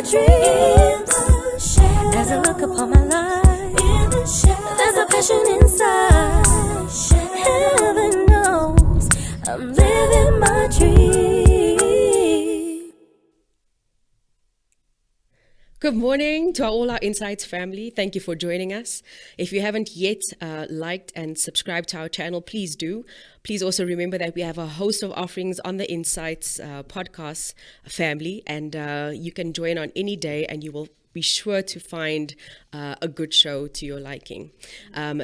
my dreams. As I look upon my life, there's a passion inside. Heaven knows I'm living my dream. Good morning to all our Insights family. Thank you for joining us. If you haven't yet liked and subscribed to our channel, please do. Please also remember that we have a host of offerings on the Insights podcast family, and you can join on any day and you will be sure to find a good show to your liking.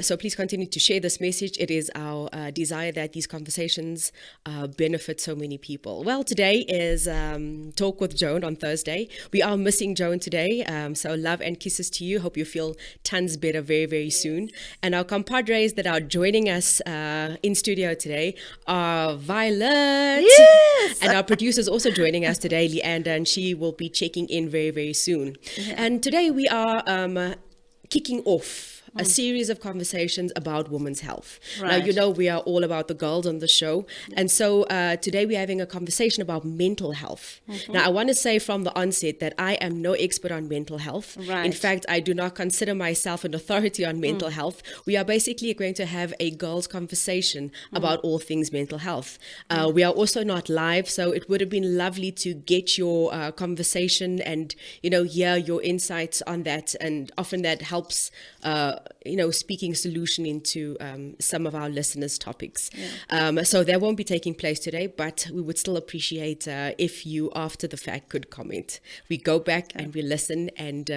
So please continue to share this message. It is our desire that these conversations benefit so many people. Well, today is Talk with Joan on Thursday. We are missing Joan today, so love and kisses to you. Hope you feel tons better very, very soon. And our compadres that are joining us in studio today are Violet. Yes! And our producer is also joining us today, Leander, and she will be checking in very, very soon. Yeah. And today we are kicking off a series of conversations about women's health. Right. Now, you know, we are all about the girls on the show. And so today we're having a conversation about mental health. Now, I want to say from the onset that I am no expert on mental health. Right. In fact, I do not consider myself an authority on mental health. We are basically going to have a girls' conversation about all things mental health. We are also not live, so it would have been lovely to get your conversation and, you know, hear your insights on that. And often that helps speaking solution into some of our listeners' topics. Yeah. So that won't be taking place today, but we would still appreciate if you, after the fact, could comment. We go back and we listen and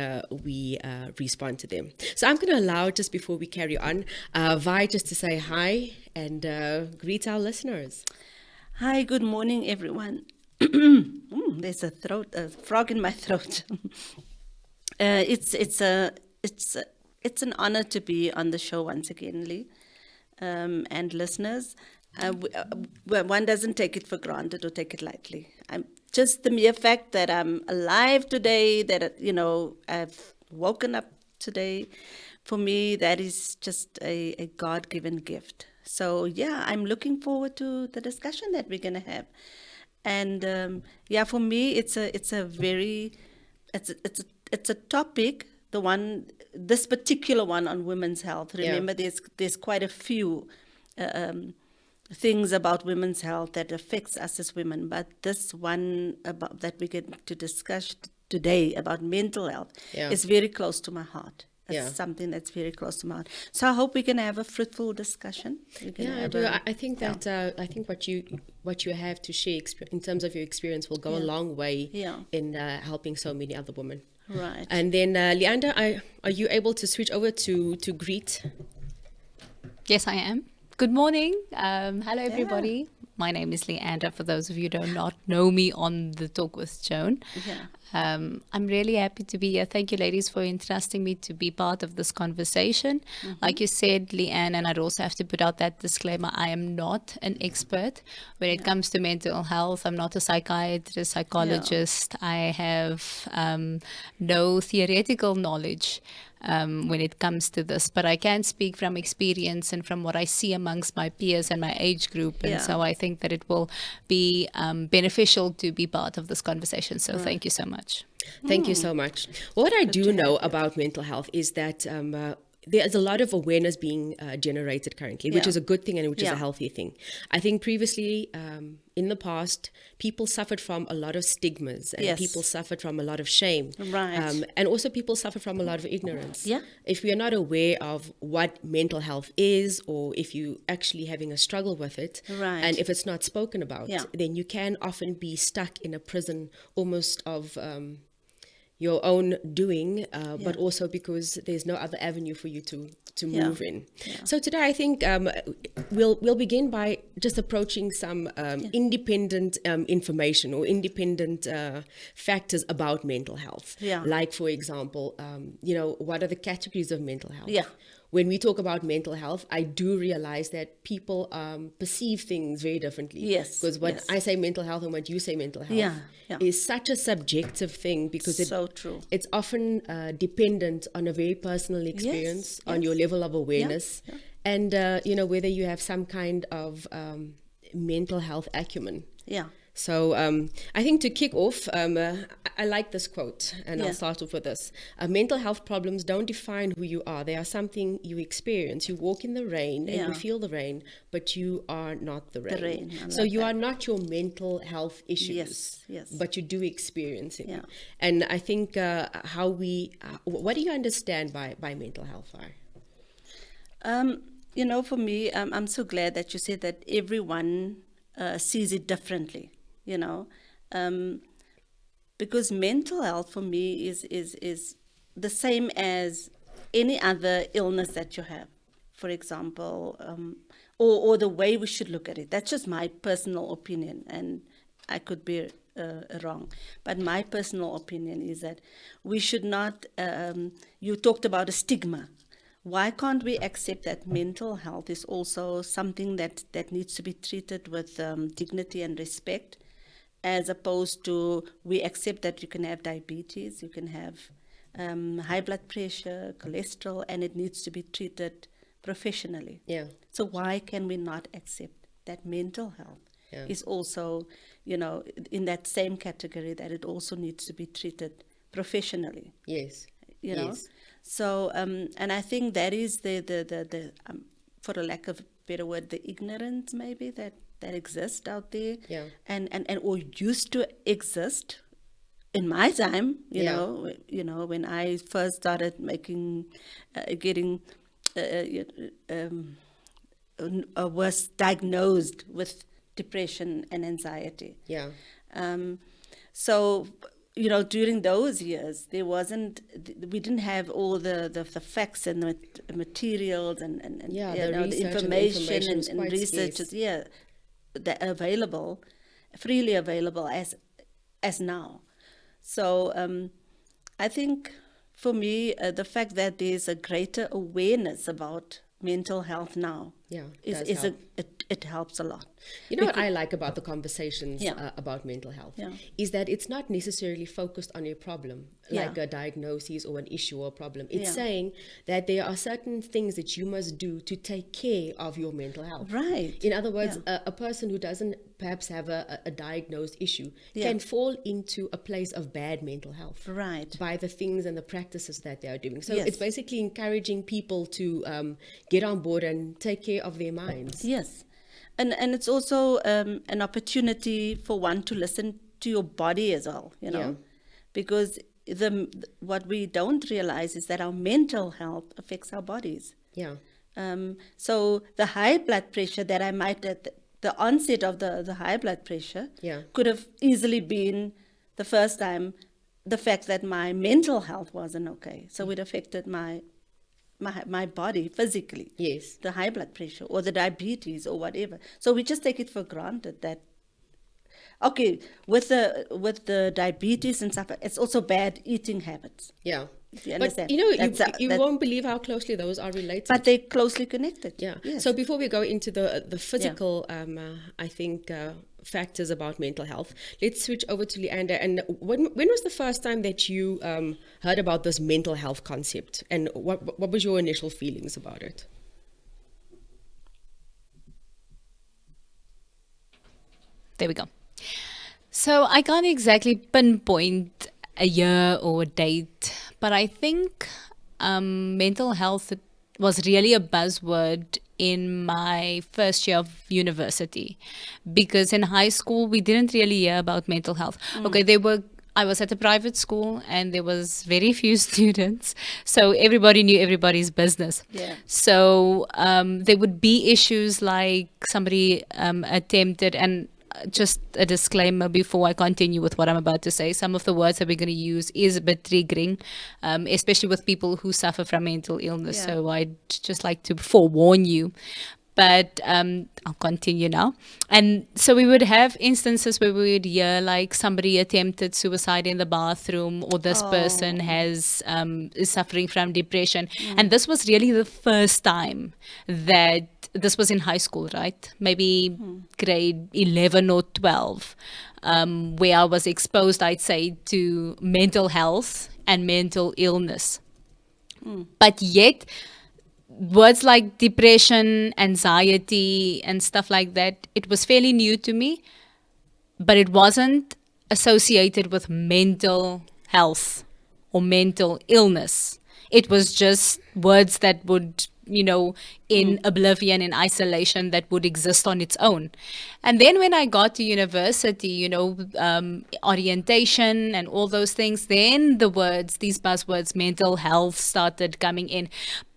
we respond to them. So I'm going to allow, just before we carry on, Vi just to say hi and greet our listeners. Hi, good morning, everyone. There's a frog in my throat. It's an honor to be on the show once again, Lee, and listeners. One doesn't take it for granted or take it lightly. Just the mere fact that I'm alive today, that, you know, I've woken up today, for me, that is just a God-given gift. So, yeah, I'm looking forward to the discussion that we're going to have. And, for me, it's a topic, this particular one on women's health. Remember, there's quite a few things about women's health that affects us as women, but this one about that we get to discuss today about mental health is very close to my heart. It's something that's very close to my heart. So I hope we can have a fruitful discussion. I do. I think that I think what you have to share in terms of your experience will go a long way in helping so many other women. Right. And then, Leander, are you able to switch over to greet? Yes, I am. Good morning. Hello, everybody. My name is Leander, for those of you who do not know me on the Talk with Joan. Yeah. I'm really happy to be here. Thank you, ladies, for entrusting me to be part of this conversation. Like you said, Leanne, and I'd also have to put out that disclaimer, I am not an expert when it comes to mental health. I'm not a psychiatrist, psychologist. I have no theoretical knowledge when it comes to this, but I can speak from experience and from what I see amongst my peers and my age group, and so I think that it will be beneficial to be part of this conversation. So thank you so much. Thank you so much. What I do know about mental health is that there's a lot of awareness being generated currently, which is a good thing and which is a healthy thing. I think previously, in the past, people suffered from a lot of stigmas and people suffered from a lot of shame. Right. And also people suffer from a lot of ignorance. Yeah. If we are not aware of what mental health is, or if you actually having a struggle with it, and if it's not spoken about, then you can often be stuck in a prison almost of your own doing, but also because there's no other avenue for you to move in. Yeah. So today I think we'll begin by just approaching some independent information or independent factors about mental health. Yeah. Like, for example, what are the categories of mental health? Yeah. When we talk about mental health, I do realize that people perceive things very differently. Yes. Because when I say mental health and what you say mental health is such a subjective thing, because it's often dependent on a very personal experience, on your level of awareness, and whether you have some kind of mental health acumen. Yeah. So I think to kick off, I like this quote, and I'll Yeah. start off with this. Mental health problems don't define who you are. They are something you experience. You walk in the rain and you Yeah. feel the rain, but you are not the rain. rain, I So love you that. are not your mental health issues, Yes, yes. but you do experience it. Yeah. And I think what do you understand by mental health, Are? For me, I'm so glad that you said that everyone sees it differently, you know, because mental health for me is the same as any other illness that you have, for example, or the way we should look at it. That's just my personal opinion, and I could be wrong. But my personal opinion is that we should not, you talked about a stigma. Why can't we accept that mental health is also something that needs to be treated with dignity and respect, as opposed to we accept that you can have diabetes, you can have high blood pressure, cholesterol, and it needs to be treated professionally. Yeah. So why can we not accept that mental health Yeah. is also, in that same category, that it also needs to be treated professionally? Yes. you know Yes. so and I think that is the for a lack of a better word, the ignorance maybe that exists out there, Yeah. and or used to exist in my time, Yeah. when I first started making getting was diagnosed with depression and anxiety. Yeah. So, during those years, we didn't have all the facts and the materials and Yeah, you the know, the research and the information information was and quite research scarce. that are available, freely available as now. So I think for me, the fact that there's a greater awareness about mental health now Yeah, is does is help. it helps a lot. You know what I like about the conversations Yeah. about mental health Yeah. is that it's not necessarily focused on a problem, like Yeah. a diagnosis or an issue or a problem. It's Yeah. saying that there are certain things that you must do to take care of your mental health. Right. In other words, Yeah. a person who doesn't perhaps have a diagnosed issue Yeah. can fall into a place of bad mental health. Right. By the things and the practices that they are doing. So Yes. it's basically encouraging people to get on board and take care of their minds. Yes, and it's also an opportunity for one to listen to your body as well, Yeah. because what we don't realize is that our mental health affects our bodies. Yeah. So the high blood pressure that I might at the onset of the high blood pressure Yeah. could have easily been the first time the fact that my mental health wasn't okay. So it affected my body physically. Yes. The high blood pressure or the diabetes or whatever. So we just take it for granted that okay, with the diabetes and stuff, it's also bad eating habits. Yeah. You But understand? you That- won't believe how closely those are related. But they're closely connected. Yeah. Yes. So before we go into the physical, I think factors about mental health, let's switch over to Leander. And when was the first time that you heard about this mental health concept, and what was your initial feelings about it? There we go. So I can't exactly pinpoint a year or a date, but I think mental health was really a buzzword in my first year of university, because in high school we didn't really hear about mental health. Okay, I was at a private school and there was very few students, so everybody knew everybody's business. Yeah. So there would be issues like somebody attempted, and just a disclaimer before I continue with what I'm about to say, some of the words that we're going to use is a bit triggering, especially with people who suffer from mental illness. Yeah. So I'd just like to forewarn you. But I'll continue now. And so we would have instances where we would hear like somebody attempted suicide in the bathroom, or this person is suffering from depression. And this was really the first time that this was in high school, right? Maybe grade 11 or 12, where I was exposed, I'd say, to mental health and mental illness. But yet, words like depression, anxiety, and stuff like that, it was fairly new to me. but it wasn't associated with mental health or mental illness. It was just words that would, in oblivion, in isolation, that would exist on its own. And then when I got to university, orientation and all those things, then these buzzwords, mental health, started coming in.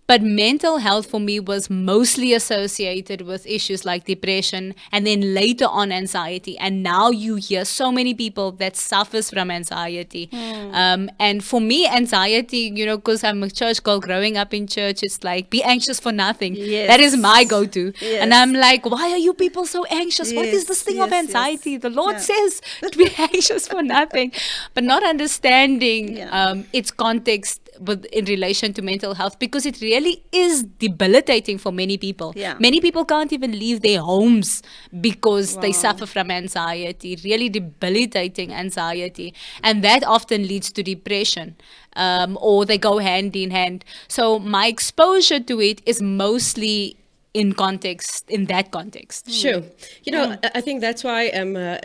But mental health for me was mostly associated with issues like depression and then later on anxiety. And now you hear so many people that suffers from anxiety. And for me, anxiety, because I'm a church girl growing up in church, it's like, be anxious for nothing. Yes. That is my go-to. Yes. And I'm like, why are you people so anxious? What is this thing of anxiety? Yes. The Lord says to be anxious for nothing. But not understanding its context in relation to mental health, because it really is debilitating for many people. Many people can't even leave their homes because they suffer from anxiety, really debilitating anxiety, and that often leads to depression, or they go hand in hand. So my exposure to it is mostly in that context. Sure. I think that's why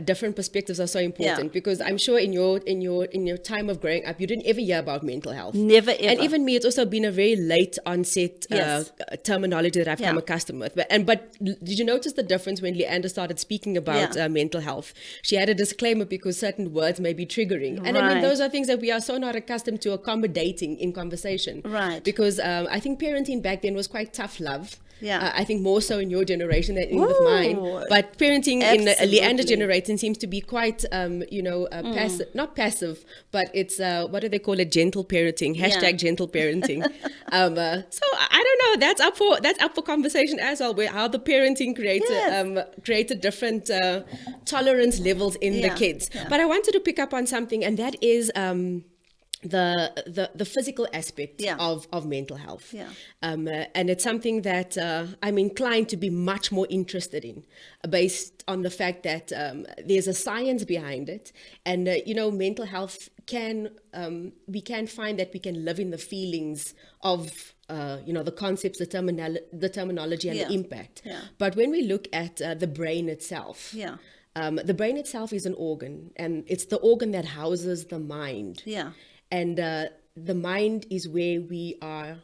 different perspectives are so important, because I'm sure in your time of growing up, you didn't ever hear about mental health. Never, ever. And even me, it's also been a very late onset terminology that I've come accustomed with. But did you notice the difference when Leander started speaking about mental health? She had a disclaimer because certain words may be triggering. And I mean, those are things that we are so not accustomed to accommodating in conversation. Right. Because I think parenting back then was quite tough love. Yeah. I think more so in your generation than in with mine. But parenting in Leander's generation seems to be quite, passive, not passive, but it's, what do they call it? Gentle parenting, #gentle parenting. So I don't know, that's up for conversation as well, where how the parenting created different tolerance levels in the kids. But I wanted to pick up on something, and that is, the physical aspect of mental health. And it's something that I'm inclined to be much more interested in, based on the fact that there's a science behind it. And, mental health we can find that we can live in the feelings of, the concepts, the terminology and the impact. But when we look at the brain itself, the brain itself is an organ, and it's the organ that houses the mind. And the mind is where we are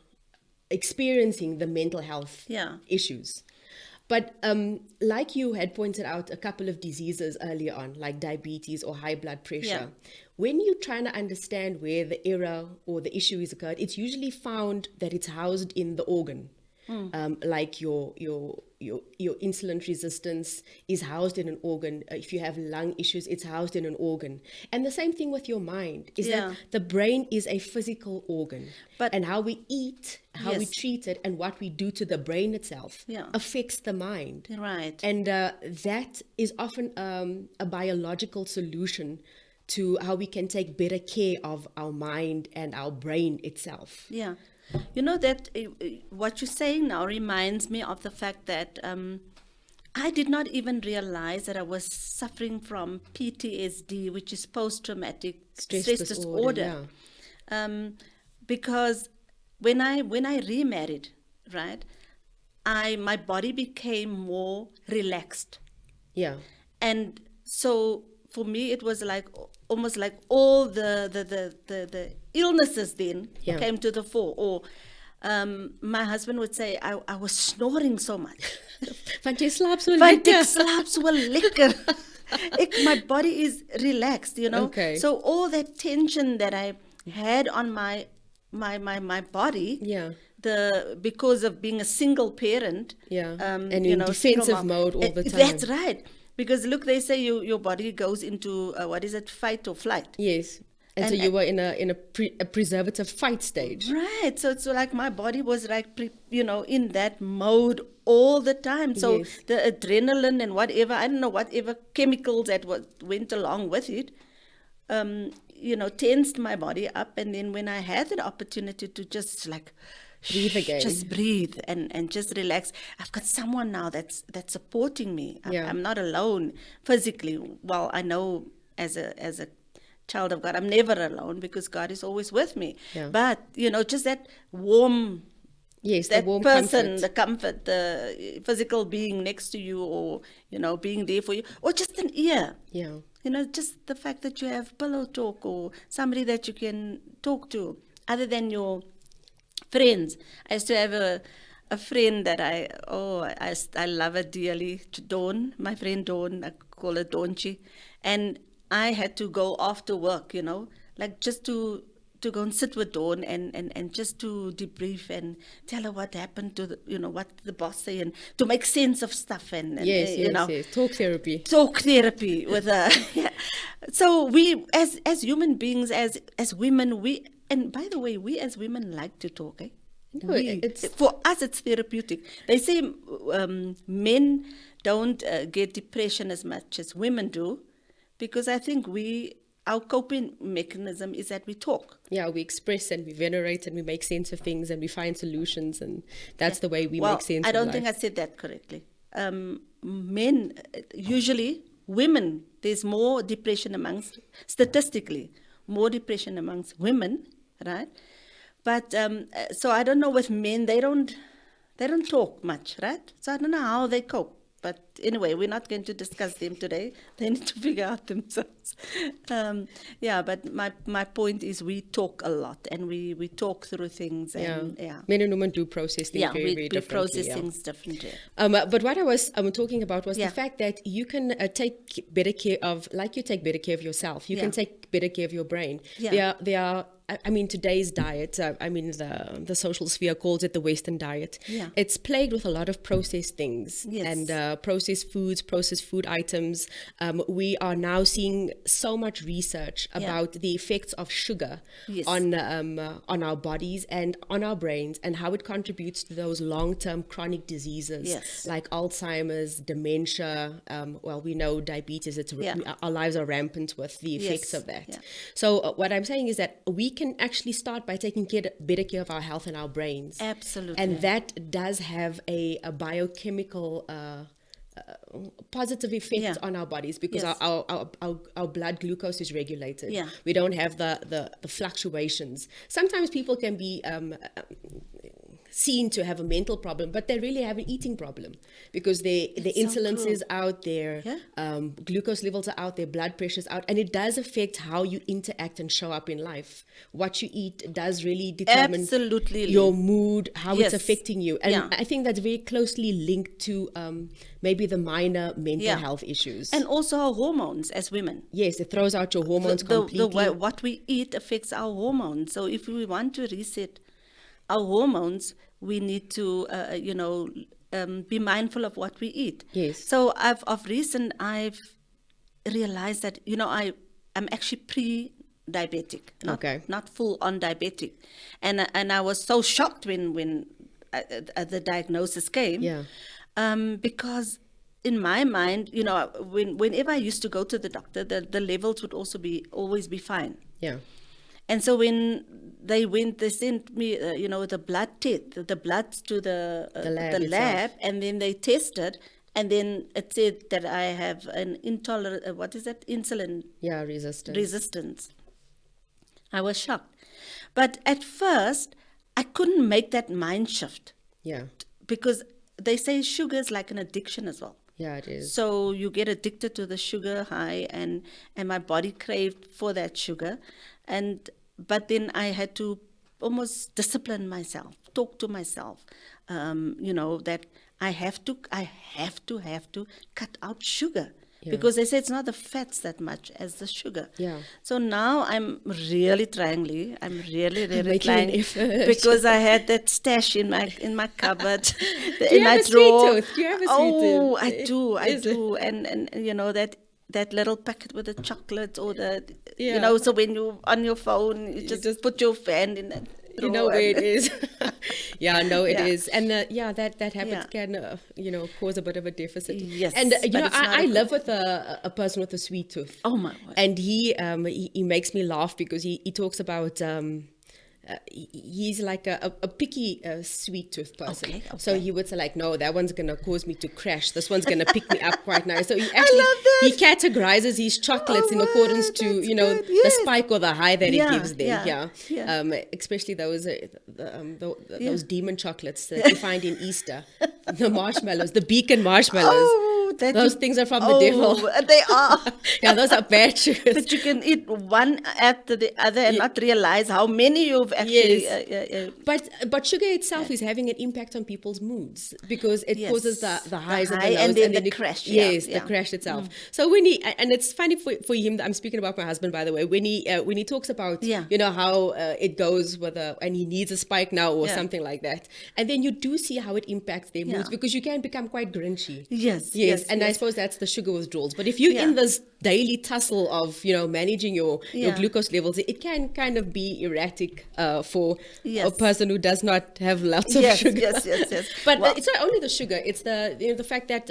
experiencing the mental health issues. But like you had pointed out a couple of diseases earlier on, like diabetes or high blood pressure, when you're trying to understand where the error or the issue is occurred, it's usually found that it's housed in the organ. Like your insulin resistance is housed in an organ. If you have lung issues, it's housed in an organ. And the same thing with your mind, is that the brain is a physical organ. And how we eat, how we treat it, and what we do to the brain itself affects the mind. Right. And that is often a biological solution to how we can take better care of our mind and our brain itself. You know that what you're saying now reminds me of the fact that I did not even realize that I was suffering from PTSD, which is post-traumatic stress disorder. Because when I remarried, right, my body became more relaxed. And so for me, it was like almost like all the illnesses then came to the fore. Or my husband would say I was snoring so much. Want jy slaap so Want lekker? ek slaap so lekker. My body is relaxed, Okay. So all that tension that I had on my body, because of being a single parent, and in defensive mode all the time. That's right. Because look, they say your body goes into fight or flight. Yes. And so you were in a preservative fight stage. Right. So like my body was like, in that mode all the time. So the adrenaline and whatever, I don't know, whatever chemicals that went along with it, tensed my body up. And then when I had the opportunity to just like breathe again, just breathe and just relax, I've got someone now that's supporting me. I'm not alone physically. Well, I know as a child of God, I'm never alone because God is always with me. But just that warm Yes, the that warm person, comfort. the comfort, the physical being next to you, or being there for you, or just an ear. Yeah. Just the fact that you have pillow talk or somebody that you can talk to other than your friends. I used to have a friend that I love her dearly, Dawn, my friend Dawn, I call her Dawnchi. And I had to go after work, like just to go and sit with Dawn and just to debrief and tell her what happened to what the boss say, and to make sense of stuff and Yes, yes. Talk therapy. talk therapy with her. Yeah. So we as human beings, as women, and by the way, we as women like to talk, eh? No, it's For us it's therapeutic. They say men don't get depression as much as women do, because I think our coping mechanism is that we talk. yeah, we express and we venerate and we make sense of things and we find solutions, and that's the way we Well, make sense I of don't life. think I said that correctly. Men, usually women, there's more depression statistically, more depression amongst women, right? But so I don't know with men, they don't talk much, right? So I don't know how they cope. But anyway, we're not going to discuss them today. They need to figure out themselves. But my point is we talk a lot, and we talk through things. And, Men and women do process things very, very we differently. process yeah. things differently. But what I was talking about was Yeah. the fact that you can take better care of, like you take better care of yourself, you can take better care of your brain. Yeah. There are I mean, today's diet, the social sphere calls it the Western diet. Yeah. It's plagued with a lot of processed things Yes. and processed foods, processed food items. We are now seeing so much research about the effects of sugar Yes. on our bodies and on our brains, and how it contributes to those long-term chronic diseases Yes. like Alzheimer's, dementia. We know diabetes. Our lives are rampant with the effects Yes. of that. Yeah. So what I'm saying is that we can actually start by taking better care of our health and our brains. Absolutely. And that does have a biochemical positive effect Yeah. on our bodies, because Yes. our blood glucose is regulated. Yeah. We don't have the fluctuations. Sometimes people can be seen to have a mental problem, but they really have an eating problem, because their so insulin true. is out, their glucose levels are out, their blood pressure's out, and it does affect how you interact and show up in life. What you eat does really determine Absolutely. your mood, how Yes. it's affecting you. And Yeah. I think that's very closely linked to maybe the minor mental Yeah. health issues. And also our hormones as women. Yes, it throws out your hormones The completely. way what we eat affects our hormones. So if we want to reset our hormones, we need to, be mindful of what we eat. Yes. So I've realized that I'm actually pre-diabetic, not full on diabetic, and I was so shocked when the diagnosis came. Yeah. Because in my mind, whenever I used to go to the doctor, the levels would always be fine. Yeah. And so when they sent me, the blood test, the bloods to the lab lab, itself. and then they tested, and then it said that I have an insulin resistance. I was shocked. But at first, I couldn't make that mind shift, Yeah. because they say sugar is like an addiction as well. Yeah, it is. So you get addicted to the sugar high, and my body craved for that sugar, but then I had to almost discipline myself, talk to myself, that I have to cut out sugar. Yeah. Because they say it's not the fats that much as the sugar. Yeah. So now I'm really trying, Lee. I'm really Making trying, an effort. because I had that stash in my cupboard, Do you in have my a sweet drawer. tooth? Do you have a sweet tooth? Oh, I do, Is it- and that little packet with the chocolate, or Yeah. so when you're on your phone, you just put your hand in that. You know where it is. Yeah, no, it Yeah. is. And that habit Yeah. can, cause a bit of a deficit. Yes, And, but it's not I a live with a person with a sweet tooth. Oh my word. And he makes me laugh, because he talks about he's like a picky sweet tooth person. Okay, So okay. he would say like, no, that one's gonna cause me to crash. This one's gonna pick me up quite nice. So he actually love that. he categorises his chocolates in accordance to that's you know good. the Yes. spike or the high that Yeah, it gives them. yeah, yeah. Especially those those demon chocolates that you find in Easter, the marshmallows, the beacon marshmallows. Oh, that Those you- things are from the devil. They are. Yeah, those are bad sugars. But you can eat one after the other and not realize how many you've actually. Yes. But sugar itself is having an impact on people's moods because it Yes. causes the highs The and high the lows and then the it- crash, yeah, Yes, yeah. the crash itself. So when he and it's funny for him. I'm speaking about my husband, by the way. When he talks about Yeah. you know how it goes with and he needs a spike now or Yeah. something like that, and then you do see how it impacts their moods Yeah. because you can become quite grinchy. Yes, and I yes. suppose that's the sugar withdrawals. But if you're Yeah. in this daily tussle of managing your Yeah. glucose levels, it can kind of be erratic for a Yes. person who does not have lots of Yes, sugar. yes. But Well- it's not only the sugar; it's the fact that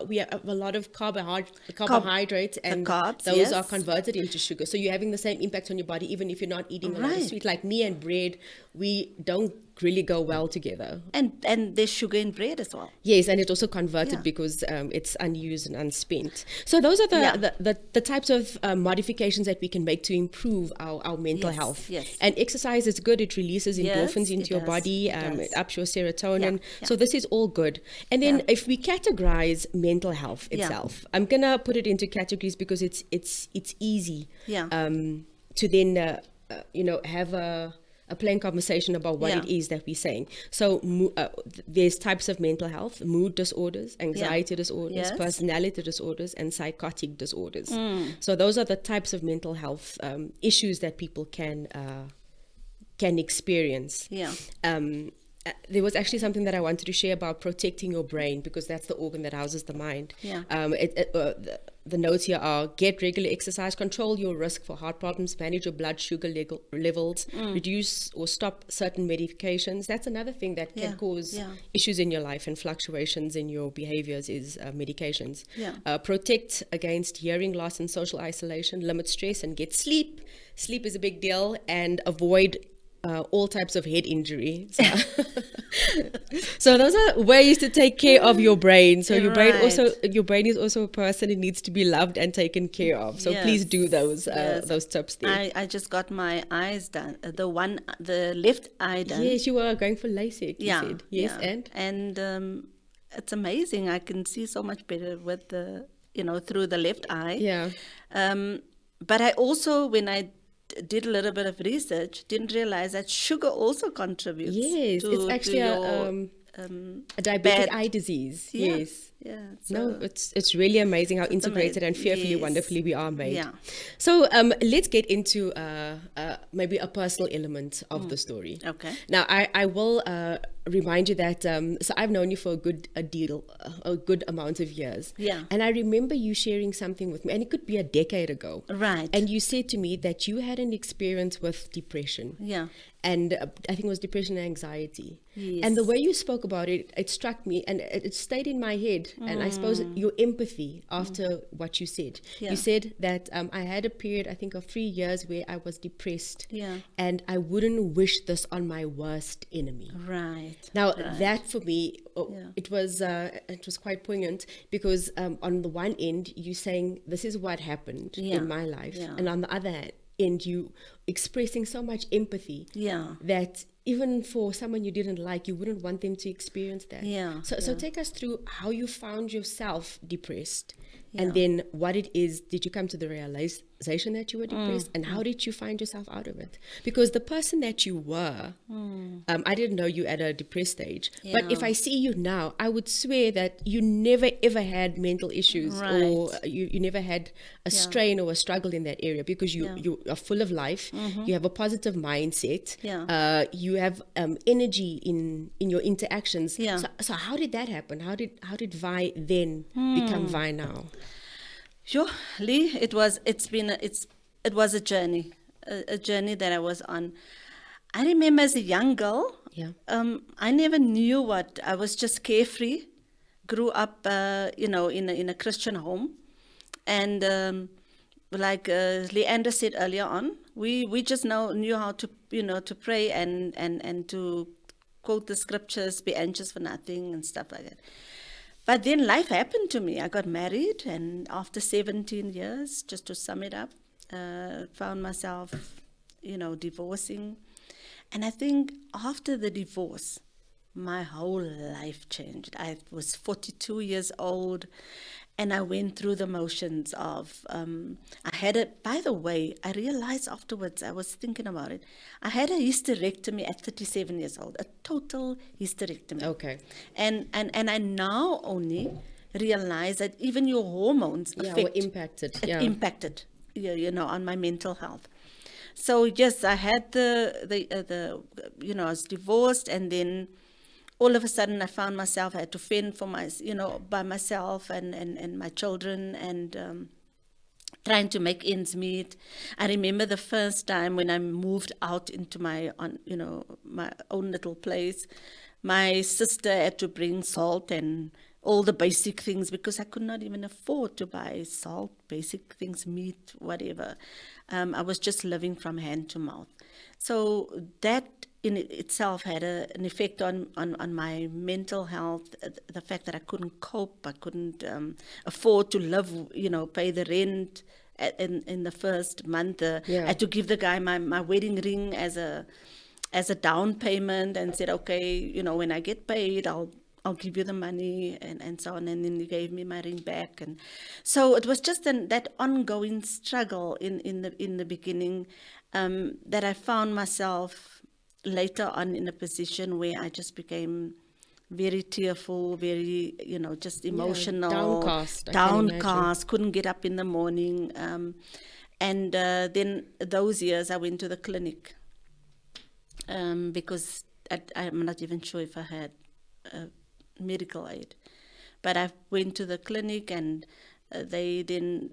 we have a lot of carbohydrates, and carbs, those yes. are converted into sugar. So you're having the same impact on your body, even if you're not eating a lot of Right. sweet. Like me and bread, we don't really go well together. And there's sugar in bread as well. Yes, and it's also converted Yeah. because it's unused and unspent. So those are Yeah. the types of modifications that we can make to improve our mental Yes, health. yes. And exercise is good. It releases endorphins Yes, into it your does, body. it does. It ups your serotonin. Yeah, So yeah. this is all good. And then Yeah. if we categorize mental health Yeah. itself, I'm gonna put it into categories because it's easy. Yeah. To then have a plain conversation about what Yeah. it is that we're saying. So there's types of mental health: mood disorders, anxiety disorders, Yes. personality disorders, and psychotic disorders. So those are the types of mental health issues that people can experience. Yeah. There was actually something that I wanted to share about protecting your brain because that's the organ that houses the mind. Yeah. The notes here are: get regular exercise, control your risk for heart problems, manage your blood sugar levels, reduce or stop certain medications. That's another thing that can Yeah, cause yeah. issues in your life and fluctuations in your behaviors is medications. Yeah. Protect against hearing loss and social isolation, limit stress, and get sleep. Sleep is a big deal, and avoid all types of head injury. So those are ways to take care of your brain. So your brain is also a person. It needs to be loved and taken care of. So please do those Yes. those tips there. I just got my eyes done. The left eye done. Yes, you were going for LASIK. You Yeah. said yes, yeah. and It's amazing. I can see so much better with through the left eye. yeah. But I also, when I did a little bit of research, didn't realize that sugar also contributes. Yes, to, it's actually to a diabetic bad- eye disease. Yeah, Yes. Yeah. No, it's really amazing how integrated and fearfully Yes. wonderfully we are made. Yeah. So let's get into maybe a personal element of the story. Okay. Now I will remind you that so I've known you for a good amount of years. Yeah. And I remember you sharing something with me, and it could be a decade ago. Right. And you said to me that you had an experience with depression. Yeah. And I think it was depression and anxiety. Yes. And the way you spoke about it, it struck me and it stayed in my head. And I suppose your empathy after what you said. Yeah. You said that I had a period, I think, of 3 years where I was depressed. Yeah. And I wouldn't wish this on my worst enemy. Right. Now right. that for me, Yeah. it was quite poignant because on the one end you saying this is what happened Yeah. in my life, Yeah. and on the other end you expressing so much empathy Yeah. that even for someone you didn't like, you wouldn't want them to experience that. Yeah, So yeah. take us through how you found yourself depressed, Yeah. and then what it is. Did you come to the realization that you were Mm, depressed, and how did you find yourself out of it? Because the person that you were, I didn't know you at a depressed stage. But if Mm. Yeah. I see you now, I would swear that you never ever had mental issues, or Right. you never had a Yeah. strain or a struggle in that area because Yeah. Mm-hmm. you are full of life. You have a positive mindset. Yeah. You have energy in your interactions. Yeah. So how did that happen? How did Vi then become Vi now? Sure, Lee. It was a journey, a journey that I was on. I remember as a young girl. Yeah. I never knew what I was. Just carefree. Grew up, in a Christian home, and like Leander said earlier on, we just now knew how to, to pray and to quote the scriptures, be anxious for nothing and stuff like that. But then life happened to me. I got married, and after 17 years, just to sum it up, found myself, divorcing. And I think after the divorce, my whole life changed. I was 42 years old, and I went through the motions of, I had a, by the way, I realized afterwards, I was thinking about it, I had a hysterectomy at 37 years old, a total hysterectomy. Okay. And I now only realize that even your hormones Yeah, affect, were impacted. it Yeah. impacted, on my mental health. So yes, I had I was divorced, and then all of a sudden I found myself, I had to fend for by myself and my children, and trying to make ends meet. I remember the first time when I moved out into my own little place. My sister had to bring salt and all the basic things, because I could not even afford to buy salt, basic things, meat, whatever. I was just living from hand to mouth. So that in itself had an effect on my mental health. The fact that I couldn't cope, I couldn't afford to live, pay the rent in the first month. I had to give the guy my wedding ring as a down payment, and said, okay, when I get paid, I'll give you the money, and so on. And then he gave me my ring back. And so it was just that ongoing struggle in the beginning, that I found myself later on in a position where I just became very tearful, very, just emotional, downcast, I can imagine. downcast, couldn't get up in the morning. And then those years I went to the clinic, because I'm not even sure if I had medical aid. But I went to the clinic, and they then,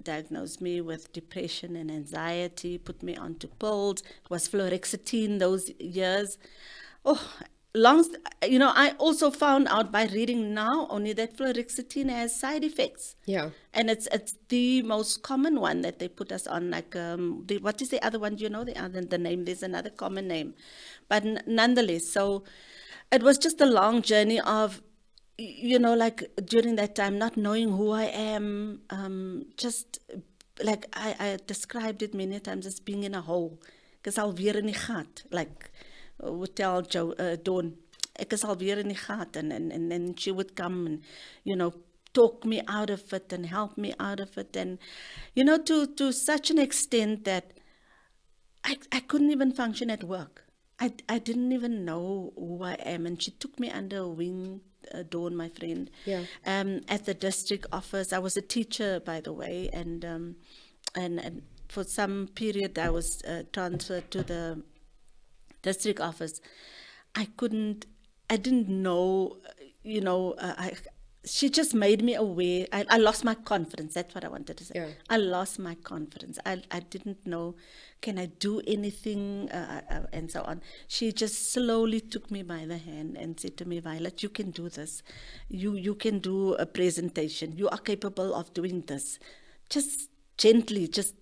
diagnosed me with depression and anxiety, put me onto pills. It was fluoxetine those years. Oh, I also found out by reading now only that fluoxetine has side effects. Yeah. And it's the most common one that they put us on. Like, what is the other one? Do you know the name? There's another common name. But nonetheless, so it was just a long journey of, like during that time, not knowing who I am, just like I described it many times as being in a hole. Because alweer in die gat, like would tell Dawn, ek is alweer in die gat, and she would come and, talk me out of it and help me out of it. And, to such an extent that I couldn't even function at work. I didn't even know who I am. And she took me under a wing, Dawn, my friend, at the district office. I was a teacher, by the way, and for some period I was transferred to the district office. I didn't know, she just made me aware. I lost my confidence. That's what I wanted to say. Yeah. I lost my confidence. I didn't know, can I do anything, and so on. She just slowly took me by the hand and said to me, Violet, you can do this. You can do a presentation. You are capable of doing this. Just gently, just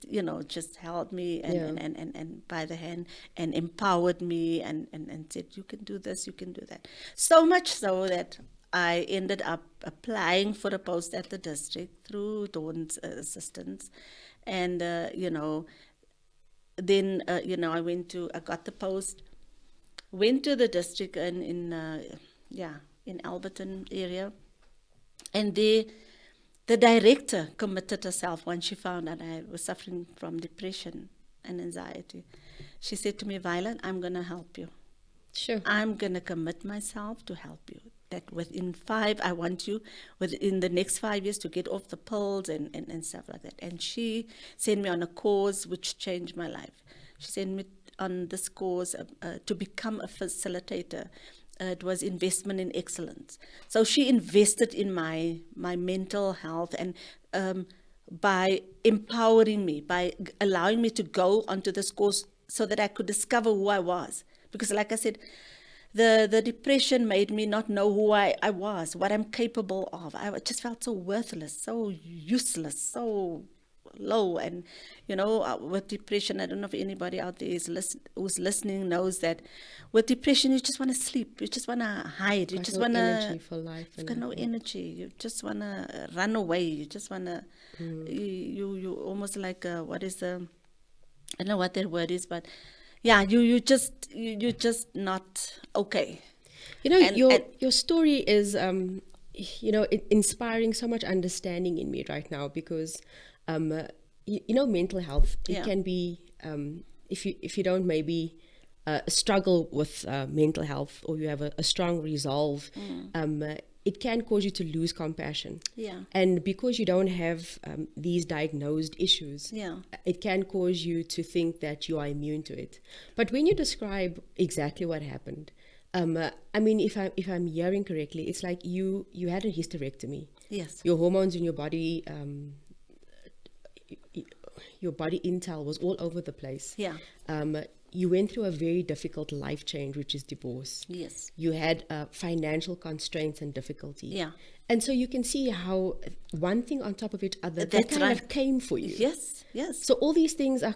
held me and by the hand and empowered me and said, you can do this, you can do that. So much so that I ended up applying for a post at the district through Dawn's assistance. And, then, I got the post, went to the district in Alberton area. And the director committed herself when she found out I was suffering from depression and anxiety. She said to me, Violet, I'm going to help you. Sure. I'm going to commit myself to help you. That I want you within the next 5 years to get off the pills and stuff like that. And she sent me on a course which changed my life. She sent me on this course to become a facilitator. It was investment in excellence. So she invested in my mental health, and by empowering me, by allowing me to go onto this course so that I could discover who I was. Because like I said, the depression made me not know who I was, what I'm capable of. I just felt so worthless, so useless, so low. And, with depression, I don't know if anybody out there who's listening knows that with depression, you just want to sleep. You just want to hide. You Got just no want energy to... for life. You've got no energy. You just want to run away. You just want to... You almost like, what is the... I don't know what that word is, but... Yeah, you're just not okay. Your story is, inspiring so much understanding in me right now, because, mental health, it can be, if you don't maybe struggle with mental health, or you have a strong resolve, it can cause you to lose compassion. Yeah. And because you don't have these diagnosed issues, it can cause you to think that you are immune to it. But when you describe exactly what happened, if I'm hearing correctly, it's like you had a hysterectomy. Yes. Your hormones in your body, your body intel was all over the place. Yeah. You went through a very difficult life change, which is divorce. Yes. You had financial constraints and difficulty. Yeah. And so you can see how one thing on top of each other, that That's kind of right. came for you. Yes. Yes. So all these things are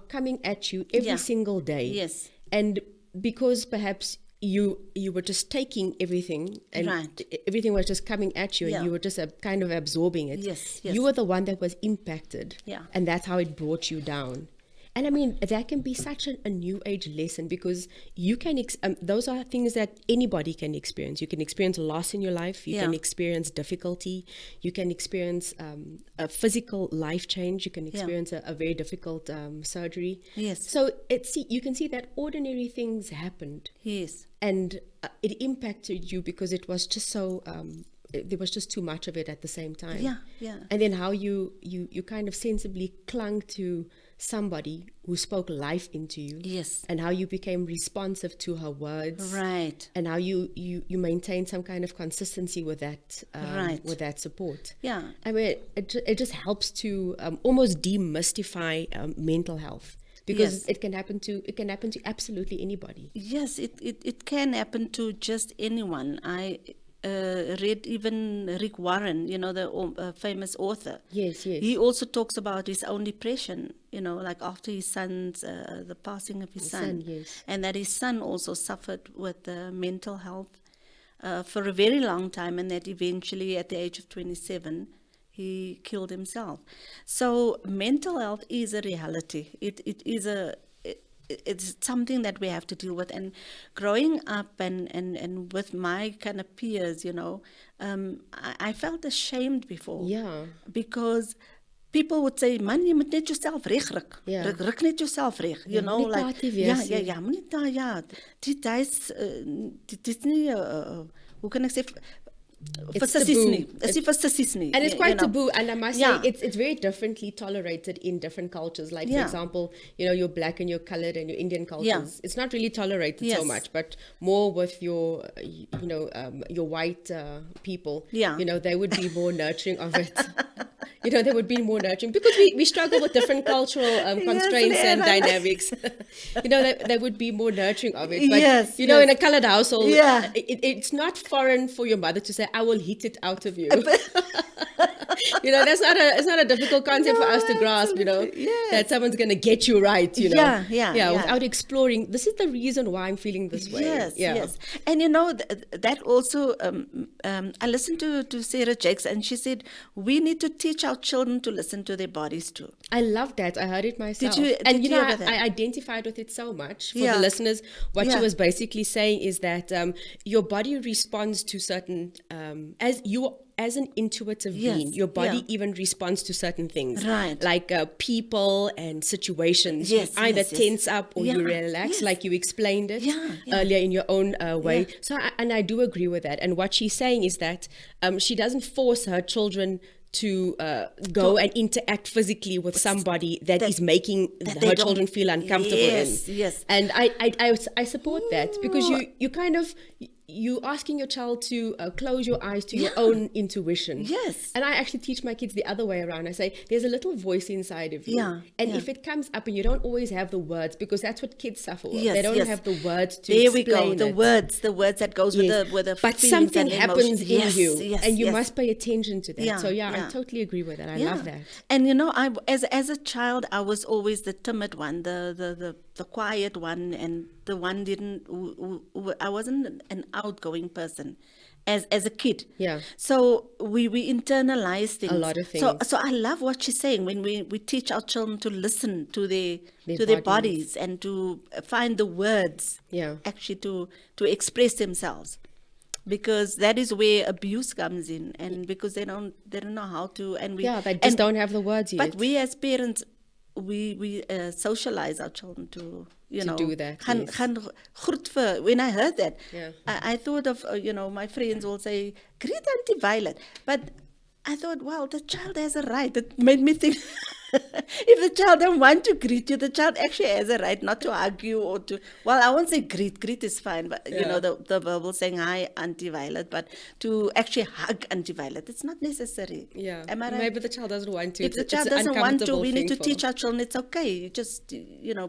coming at you every single day. Yes. And because perhaps you were just taking everything, and everything was just coming at you, and you were just kind of absorbing it. Yes. You were the one that was impacted. Yeah. And that's how it brought you down. And that can be such a new age lesson, because you can, those are things that anybody can experience. You can experience loss in your life. You can experience difficulty. You can experience a physical life change. You can experience a very difficult surgery. Yes. So you can see that ordinary things happened. Yes. And it impacted you because it was just so, there was just too much of it at the same time. Yeah, yeah. And then how you kind of sensibly clung to somebody who spoke life into you. Yes. And how you became responsive to her words. Right. And how you maintained some kind of consistency with that with that support. Yeah. It just helps to almost demystify mental health, because it can happen to absolutely anybody. Yes, it can happen to just anyone. I read even Rick Warren, the famous author. Yes. He also talks about his own depression, like after his son's, the passing of his son. Yes. And that his son also suffered with mental health for a very long time, and that eventually at the age of 27, he killed himself. So mental health is a reality. It's something that we have to deal with. And growing up and with my kind of peers, I felt ashamed before. Yeah. Because people would say, man, you moet net jouself regryk. Yeah. Ryk net jouself reg. moenie negatief wees nie. Moenie dit is nie, hoe kan ek sê, It's taboo. And And it's quite taboo, and I must say it's very differently tolerated in different cultures. Like, for example, you're black and you're colored and your Indian cultures. It's not really tolerated so much, but more with your, your white people. They would be more nurturing of it. They would be more nurturing, because we struggle with different cultural constraints and dynamics. They would be more nurturing of it. But, in a colored household, it's not foreign for your mother to say, I will hit it out of you. It's not a difficult concept for us to grasp, that someone's going to get you right, without exploring, this is the reason why I'm feeling this way. Yes. And that also, I listened to Sarah Jakes, and she said, we need to teach our children to listen to their bodies too. I love that. I heard it myself. Did you hear that? I identified with it so much. For the listeners, what she was basically saying is that your body responds to certain, as an intuitive being, your body even responds to certain things, like people and situations. You either tense up or you relax, like you explained it earlier in your own way. So, I do agree with that. And what she's saying is that she doesn't force her children to go and interact physically with somebody that is making her children feel uncomfortable. Yes. And I support that, because you kind of, you asking your child to close your eyes to your own intuition. Yes. And I actually teach my kids the other way around. I say, there's a little voice inside of you. Yeah, And yeah. if it comes up and you don't always have the words, because that's what kids suffer with. Yes, They don't yes. have the words to There explain we go. The it. words that goes Yes. with the But feelings something and the happens emotions. in Yes, you, yes, and you yes. must pay attention to that. Yeah, So yeah, yeah. I totally agree with that. I Yeah. love that. And I as a child, I was always the timid one, the quiet one, and the one I wasn't an outgoing person as a kid. Yeah. So we internalize things. A lot of So things. so I love what she's saying when we teach our children to listen to their Their bodies and to find the words Yeah. actually to express themselves, because that is where abuse comes in, and because they don't know how to, and we Yeah, they just don't have the words yet. but we as parents, we socialize our children to do that, gaan- yes. gaan groet vir- when I heard that, Yeah. I thought of my friends will say greet Auntie Violet, but I thought, wow, the child has a right. It made me think, if the child don't want to greet you, the child actually has a right not to argue or to, well, I won't say greet. Greet is fine, but Yeah. the verbal saying hi, Auntie Violet, but to actually hug Auntie Violet, it's not necessary. Yeah. Am I right? Maybe the child doesn't want to. If the It's child an doesn't want to, uncomfortable we need to thing for- teach our children it's okay. You just,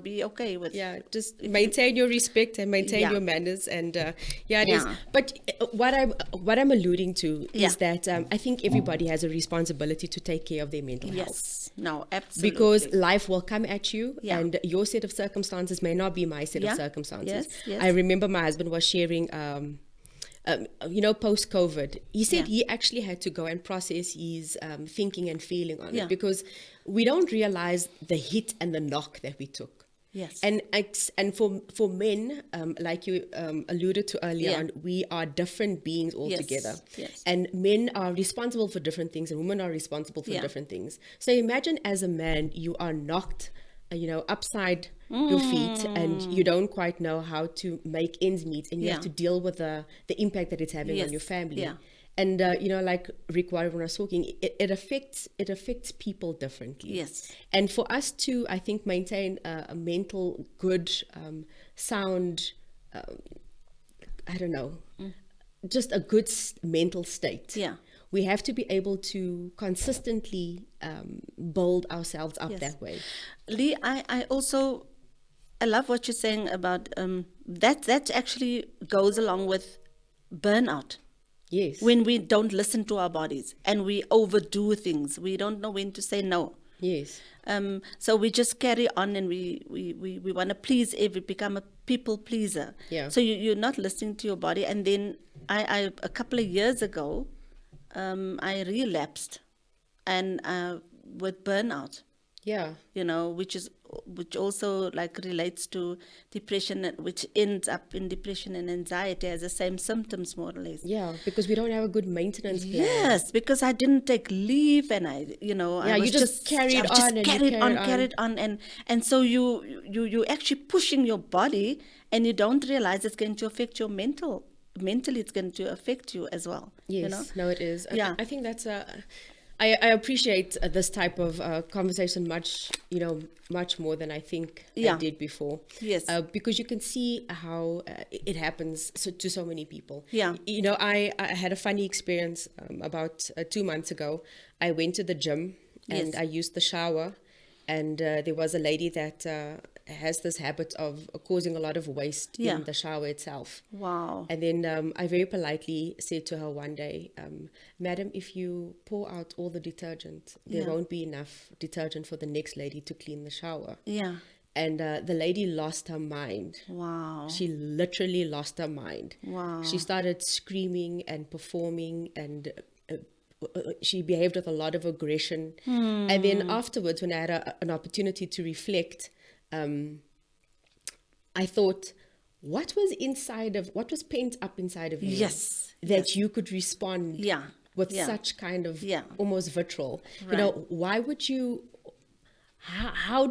be okay with. Yeah, just maintain your respect and maintain Yeah. your manners, and yeah, it is. Yeah. But what I'm alluding to Yeah. is that I think everybody has a responsibility to take care of their mental health. Yes. No, absolutely. Because life will come at you, Yeah. and your set of circumstances may not be my set Yeah. of circumstances. Yes, yes. I remember my husband was sharing, post COVID, he said Yeah. he actually had to go and process his thinking and feeling on Yeah. it, because we don't realize the hit and the knock that we took. Yes. And for men, like you alluded to earlier Yeah. on, we are different beings altogether. yes. And men are responsible for different things, and women are responsible for Yeah. different things. So imagine as a man, you are knocked, upside your feet, and you don't quite know how to make ends meet, and you have Yeah. to deal with the impact that it's having on Yes. your family. Yeah. And like Rick Warren was talking, it affects people differently. Yes. And for us to, I think, maintain a mental good, sound, I don't know, just a good mental state. Yeah. We have to be able to consistently build ourselves up Yes. that way. Lee, I love what you're saying about that actually goes along with burnout. Yes. When we don't listen to our bodies and we overdo things, we don't know when to say no. Yes. So we just carry on, and we want to please become a people pleaser. Yeah. So you're not listening to your body. And then I a couple of years ago, I relapsed, and with burnout, Yeah. which also like relates to depression, which ends up in depression and anxiety as the same symptoms, more or less. Yeah. Because we don't have a good maintenance plan. Yes, because I didn't take leave, and I Yeah, was you just carried I was on and you carried on, and so you actually pushing your body, and you don't realize it's going to affect your mentally it's going to affect you as well. Yes, no, it is. Yeah. I think that's I appreciate this type of conversation much more than I think I Yeah. did before. Yes. Because you can see how it happens to so many people. Yeah. I had a funny experience about 2 months ago. I went to the gym and Yes. I used the shower, and there was a lady that has this habit of causing a lot of waste Yeah. in the shower itself. Wow. And then I very politely said to her one day, Madam, if you pour out all the detergent, there Yeah. won't be enough detergent for the next lady to clean the shower. Yeah. And the lady lost her mind. Wow. She literally lost her mind. Wow. She started screaming and performing, and she behaved with a lot of aggression. And then afterwards, when I had an opportunity to reflect, I thought, what was pent up inside of you? Yes, That you could respond Yeah, with yeah. such kind of Yeah. almost vitriol. Right. Why would you? How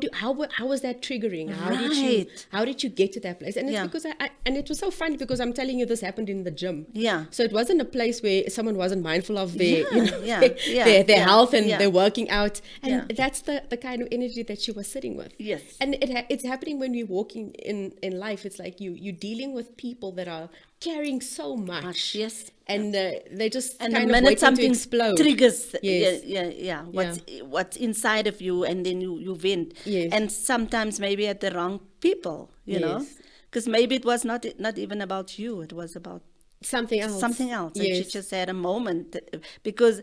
was that triggering? Right. How did you get to that place? And it's Yeah. because and it was so funny because I'm telling you, this happened in the gym. Yeah. So it wasn't a place where someone wasn't mindful of their Yeah, their health and yeah. their working out, and Yeah. that's the kind of energy that she was sitting with. Yes. And it's happening when we're walking in life. It's like you're dealing with people that are carrying so much. Yes. And they just And kind the of minute waiting to something explode. triggers, Yes. what's inside of you, and then you vent. Yes. And sometimes maybe at the wrong people, you know, Yes. because maybe it was not even about you. It was about Something else. something else. And she Yes. just had a moment because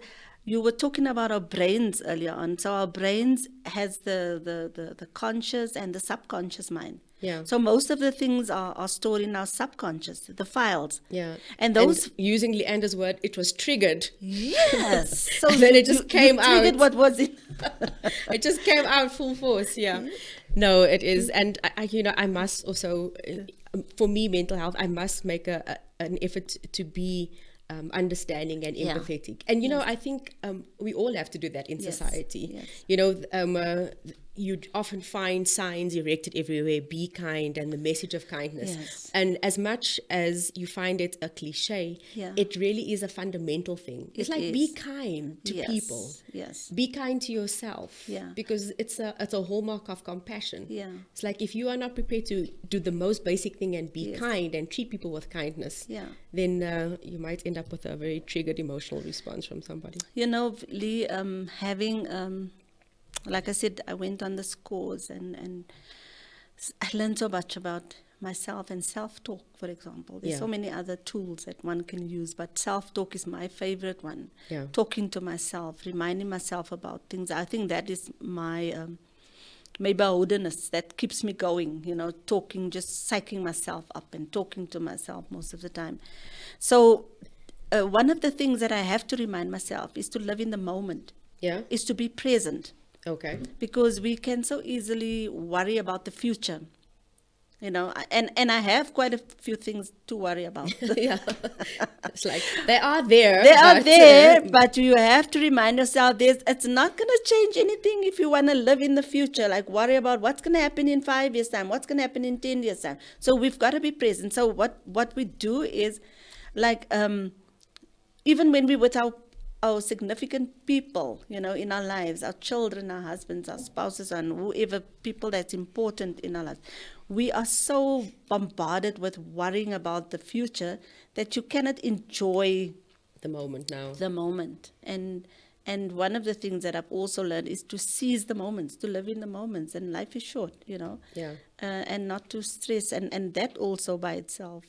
you were talking about our brains earlier on. So our brains has the conscious and the subconscious mind. Yeah. So most of the things are stored in our subconscious, the files. Yeah. And those using Leander's word, it was triggered. yes. So And then it just came triggered out. what was it? It just came out full force. Yeah. No, it is. And I must also, for me, mental health, I must make an effort to be understanding and Yeah. empathetic. And, I think we all have to do that in Yes. society. Yes. You often find signs erected everywhere, be kind, and the message of kindness. Yes. And as much as you find it a cliche, Yeah. it really is a fundamental thing. It's It like be is. kind to Yes. people. Yes. Be kind to yourself. Yeah. Because it's a hallmark of compassion. Yeah. It's like if you are not prepared to do the most basic thing and be Yes. kind and treat people with kindness, Yeah. then you might end up with a very triggered emotional response from somebody. You know, Lee, having, like I said, I went on this course and I learned so much about myself and self-talk, for example. There's Yeah. so many other tools that one can use, but self-talk is my favorite one. Yeah. Talking to myself, reminding myself about things. I think that is my maybe holiness that keeps me going, talking, just psyching myself up and talking to myself most of the time. So one of the things that I have to remind myself is to live in the moment, Yeah? is to be present, Okay. because we can so easily worry about the future, and I have quite a few things to worry about. Yeah. It's like they are there. They are but, there, but you have to remind yourself it's not going to change anything if you want to live in the future. Like worry about what's going to happen in 5 years' time, what's going to happen in 10 years' time. So we've got to be present. So what we do is, like, even when we're with our significant people, in our lives, our children, our husbands, our spouses, and whoever, people that's important in our lives, we are so bombarded with worrying about the future that you cannot enjoy the moment now. the moment. And one of the things that I've also learned is to seize the moments, to live in the moments. And life is short, Yeah. and not to stress. And that also by itself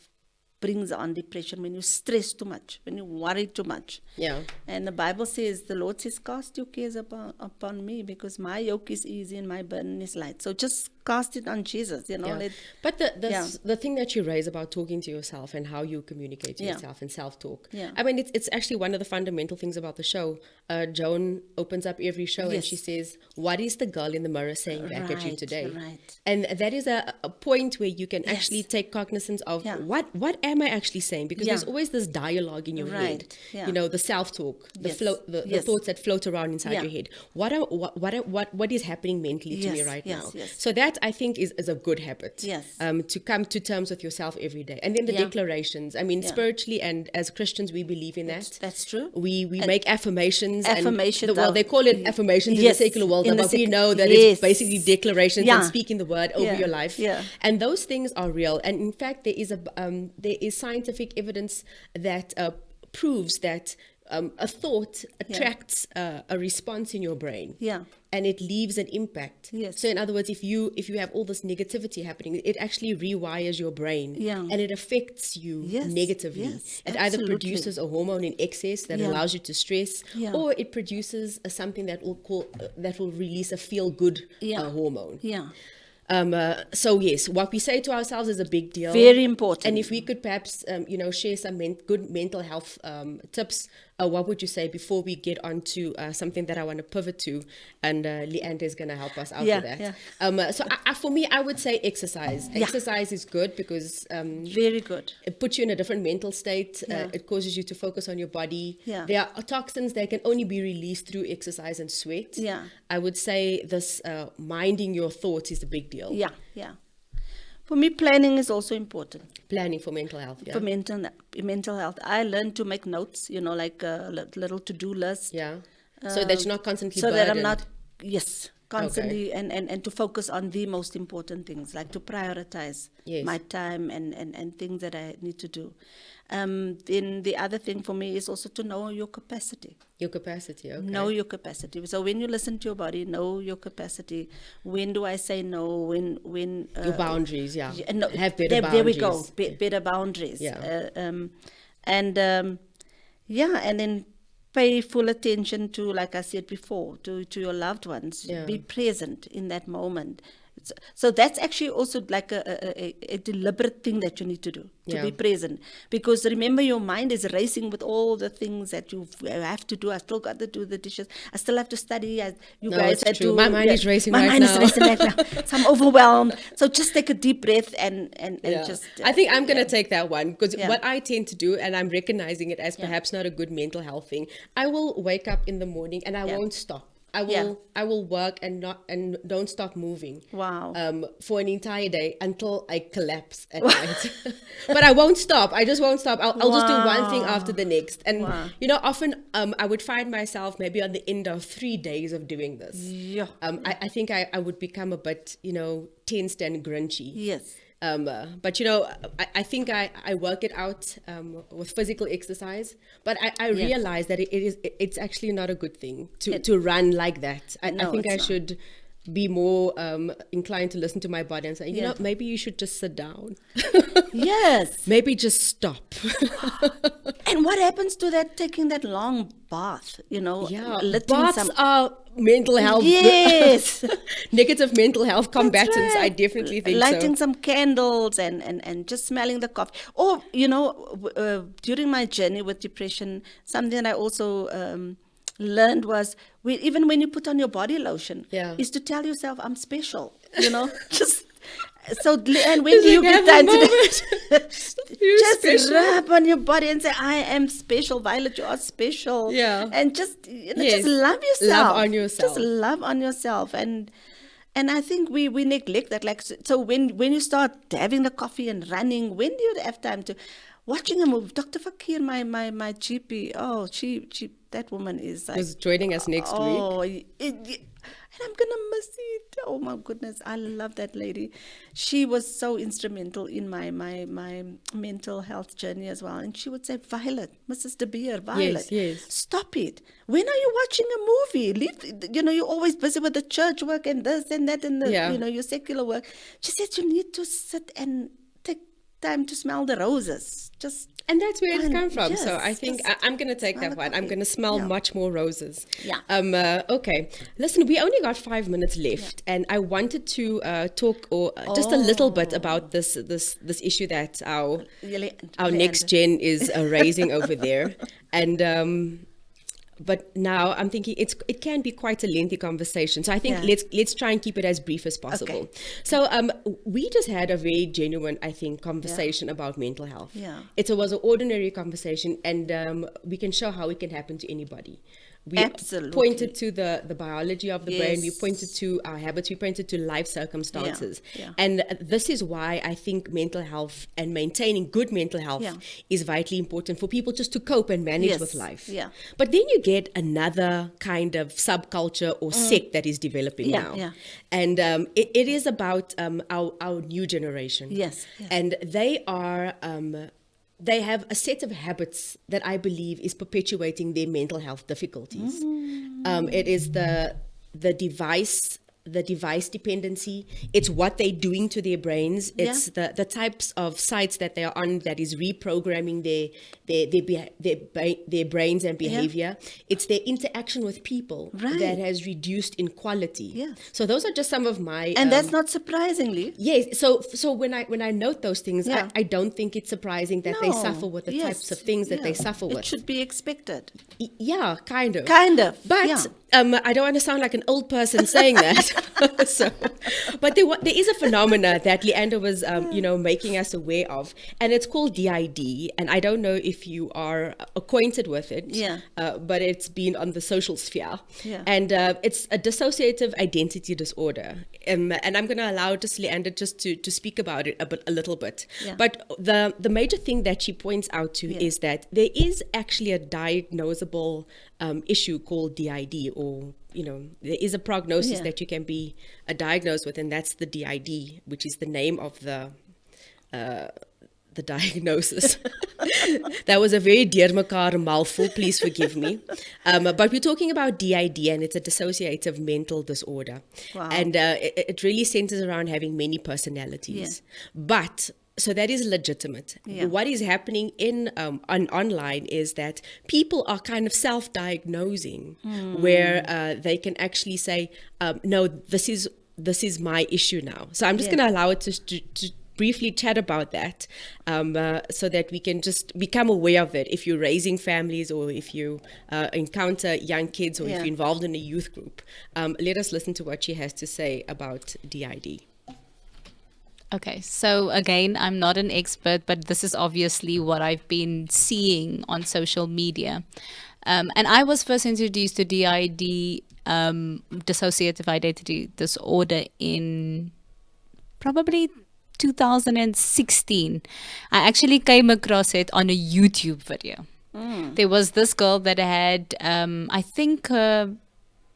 brings on depression, when you stress too much, when you worry too much. Yeah. And the Bible says, the Lord says, cast your cares upon me, because my yoke is easy and my burden is light. So just cast it on Jesus, Yeah. But the thing that you raise about talking to yourself and how you communicate to Yeah. yourself and self-talk. Yeah. I mean, it's actually one of the fundamental things about the show. Joan opens up every show and Yes. she says, what is the girl in the mirror saying back at you Right, today? right. And that is a point where you can Yes. actually take cognizance of Yeah. what am I actually saying? Because Yeah. there's always this dialogue in your head. Right, yeah. The self-talk, the Yes, the yes. thoughts that float around inside Yeah. your head. What is happening mentally to me Yes, right yes, now? yes. So that, I think, is a good habit. Yes. To come to terms with yourself every day. And then the Yeah. declarations. I mean, Yeah. spiritually and as Christians, we believe in that. That's true. We make affirmations. Affirmations And of- they call it affirmations Yes, in the secular world, in the but we sec- know that yes. it's basically declarations Yeah. and speaking the word over Yeah, your life. yeah. And those things are real. And in fact, there is scientific evidence that proves that a thought attracts a response in your brain. Yeah. And it leaves an impact. Yes. So in other words, if you have all this negativity happening, it actually rewires your brain. Yeah. And it affects you Yes, negatively. yes, It either absolutely. produces a hormone in excess that Yeah. allows you to stress, Yeah. or it produces something that will release a feel good Yeah. hormone. Yeah. So yes, what we say to ourselves is a big deal. Very important. And if we could perhaps, share some good mental health tips, what would you say before we get on to something that I want to pivot to, and Leander is going to help us out Yeah, with that. yeah. So for me, I would say exercise. Yeah. Exercise is good because Very good. it puts you in a different mental state. Yeah. It causes you to focus on your body. Yeah. There are toxins that can only be released through exercise and sweat. Yeah. I would say this minding your thoughts is a big deal. Yeah. Yeah. For me, planning is also important. Planning for mental health. Yeah. For mental health, I learned to make notes, like a little to-do list. Yeah. So that you're not constantly So that I'm burdened. not, yes, constantly, and to focus on the most important things, like to prioritize Yes. my time and things that I need to do. Then the other thing for me is also to know your capacity. Your capacity, okay. Know your capacity. So when you listen to your body, know your capacity. When do I say no? When Your boundaries, yeah. no, Have better boundaries. there we go. Better boundaries. Yeah. And then pay full attention to, like I said before, to your loved ones. Yeah. Be present in that moment. So that's actually also like a deliberate thing that you need to do, to Yeah. be present. Because remember, your mind is racing with all the things that you have to do. I still got to do the dishes. I still have to study. You No, guys it's had true. to. My mind is racing my right mind now. is racing right now. So I'm overwhelmed. So just take a deep breath and Yeah. just. I think I'm going to take that one, because Yeah. what I tend to do, and I'm recognizing it as perhaps not a good mental health thing, I will wake up in the morning and I won't stop. I will work and don't stop moving. Wow. For an entire day until I collapse at night. But I won't stop. I just won't stop. I'll just do one thing after the next. And often I would find myself maybe on the end of 3 days of doing this. Yeah. I think I would become a bit, tensed and grunchy. Yes. But I think I work it out with physical exercise. But I realize that it's actually not a good thing to run like that. I think I should be more inclined to listen to my body and say, maybe you should just sit down. Yes. Maybe just stop. And what happens to that, taking that long bath, Yeah, letting baths are mental health. Yes. Negative mental health combatants. That's right. I definitely think lighting so. some candles and just smelling the coffee. Or, during my journey with depression, something I also learned was, even when you put on your body lotion, Yeah. is to tell yourself, I'm special, just... So, and when It's do you like, get have a time to moment. You're just special. rub on your body and say, I am special, Violet, you are special. Yeah. And just, Yes. just love yourself. Love on yourself. Just love on yourself. And I think we neglect that. Like, so when you start having the coffee and running, when do you have time to watching a movie? Dr. Fakir, my GP, oh, she that woman is like, Who's joining us next week. And I'm gonna miss it. Oh my goodness, I love that lady. She was so instrumental in my mental health journey as well. And she would say, Violet, Mrs. De Beer, Violet, yes. stop it. When are you watching a movie? Leave. You're always busy with the church work and this and that and the, Yeah. your secular work. She said you need to sit and take time to smell the roses. And that's where it's And come from. yes, so I think just I'm going to take smell that the one. I'm coffee. going to smell Yeah. much more roses. Yeah. Okay. Listen, we only got 5 minutes left, and I wanted to talk just a little bit about this issue that our next gen is raising over there, and. But now I'm thinking it can be quite a lengthy conversation. So I think let's try and keep it as brief as possible. Okay. So we just had a very genuine, I think, conversation about mental health. Yeah. It was an ordinary conversation, and we can show how it can happen to anybody. We Absolutely. pointed to the biology of the brain. We Yes. pointed to our habits. We pointed to life circumstances. Yeah. And this is why I think mental health and maintaining good mental health Yeah. is vitally important for people just to cope and manage Yes. with life. Yeah. But then you get another kind of subculture or sect that is developing Yeah, now. yeah. And it is about our new generation. Yes, yes. And they are... they have a set of habits that I believe is perpetuating their mental health difficulties. It is the device dependency. It's what they're doing to their brains. It's the types of sites that they are on that is reprogramming their brains and behavior. It's their interaction with people that has reduced in quality. Yeah. So those are just some of my And that's not surprisingly. Yes, so when I note those things, Yeah. I don't think it's surprising that they No. suffer with the Yes. types of things that they Yeah. suffer It with. should be expected. Yeah, kind of. Kind of. But yeah. I don't want to sound like an old person saying that. But there is a phenomena that Leander was, making us aware of, and it's called DID. And I don't know if you are acquainted with it. Yeah. But it's been on the social sphere. Yeah. And it's a dissociative identity disorder. And I'm going to allow just Leander just to speak about it a little bit. Yeah. But the major thing that she points out to is that there is actually a diagnosable issue called DID, or, there is a prognosis Yeah. that you can be diagnosed with, and that's the DID, which is the name of the diagnosis. That was a very deurmekaar mouthful, please forgive me. But we're talking about DID, and it's a dissociative mental disorder. Wow. And it really centers around having many personalities. But so that is legitimate. Yeah. What is happening online is that people are kind of self-diagnosing, where they can actually say, no, this is my issue now. So I'm just going to allow it to briefly chat about that, so that we can just become aware of it. If you're raising families, or if you encounter young kids, or if you're involved in a youth group, let us listen to what she has to say about DID. Okay, so again, I'm not an expert, but this is obviously what I've been seeing on social media. And I was first introduced to DID, dissociative identity disorder, in probably 2016. I actually came across it on a YouTube video. There was this girl that had, I think,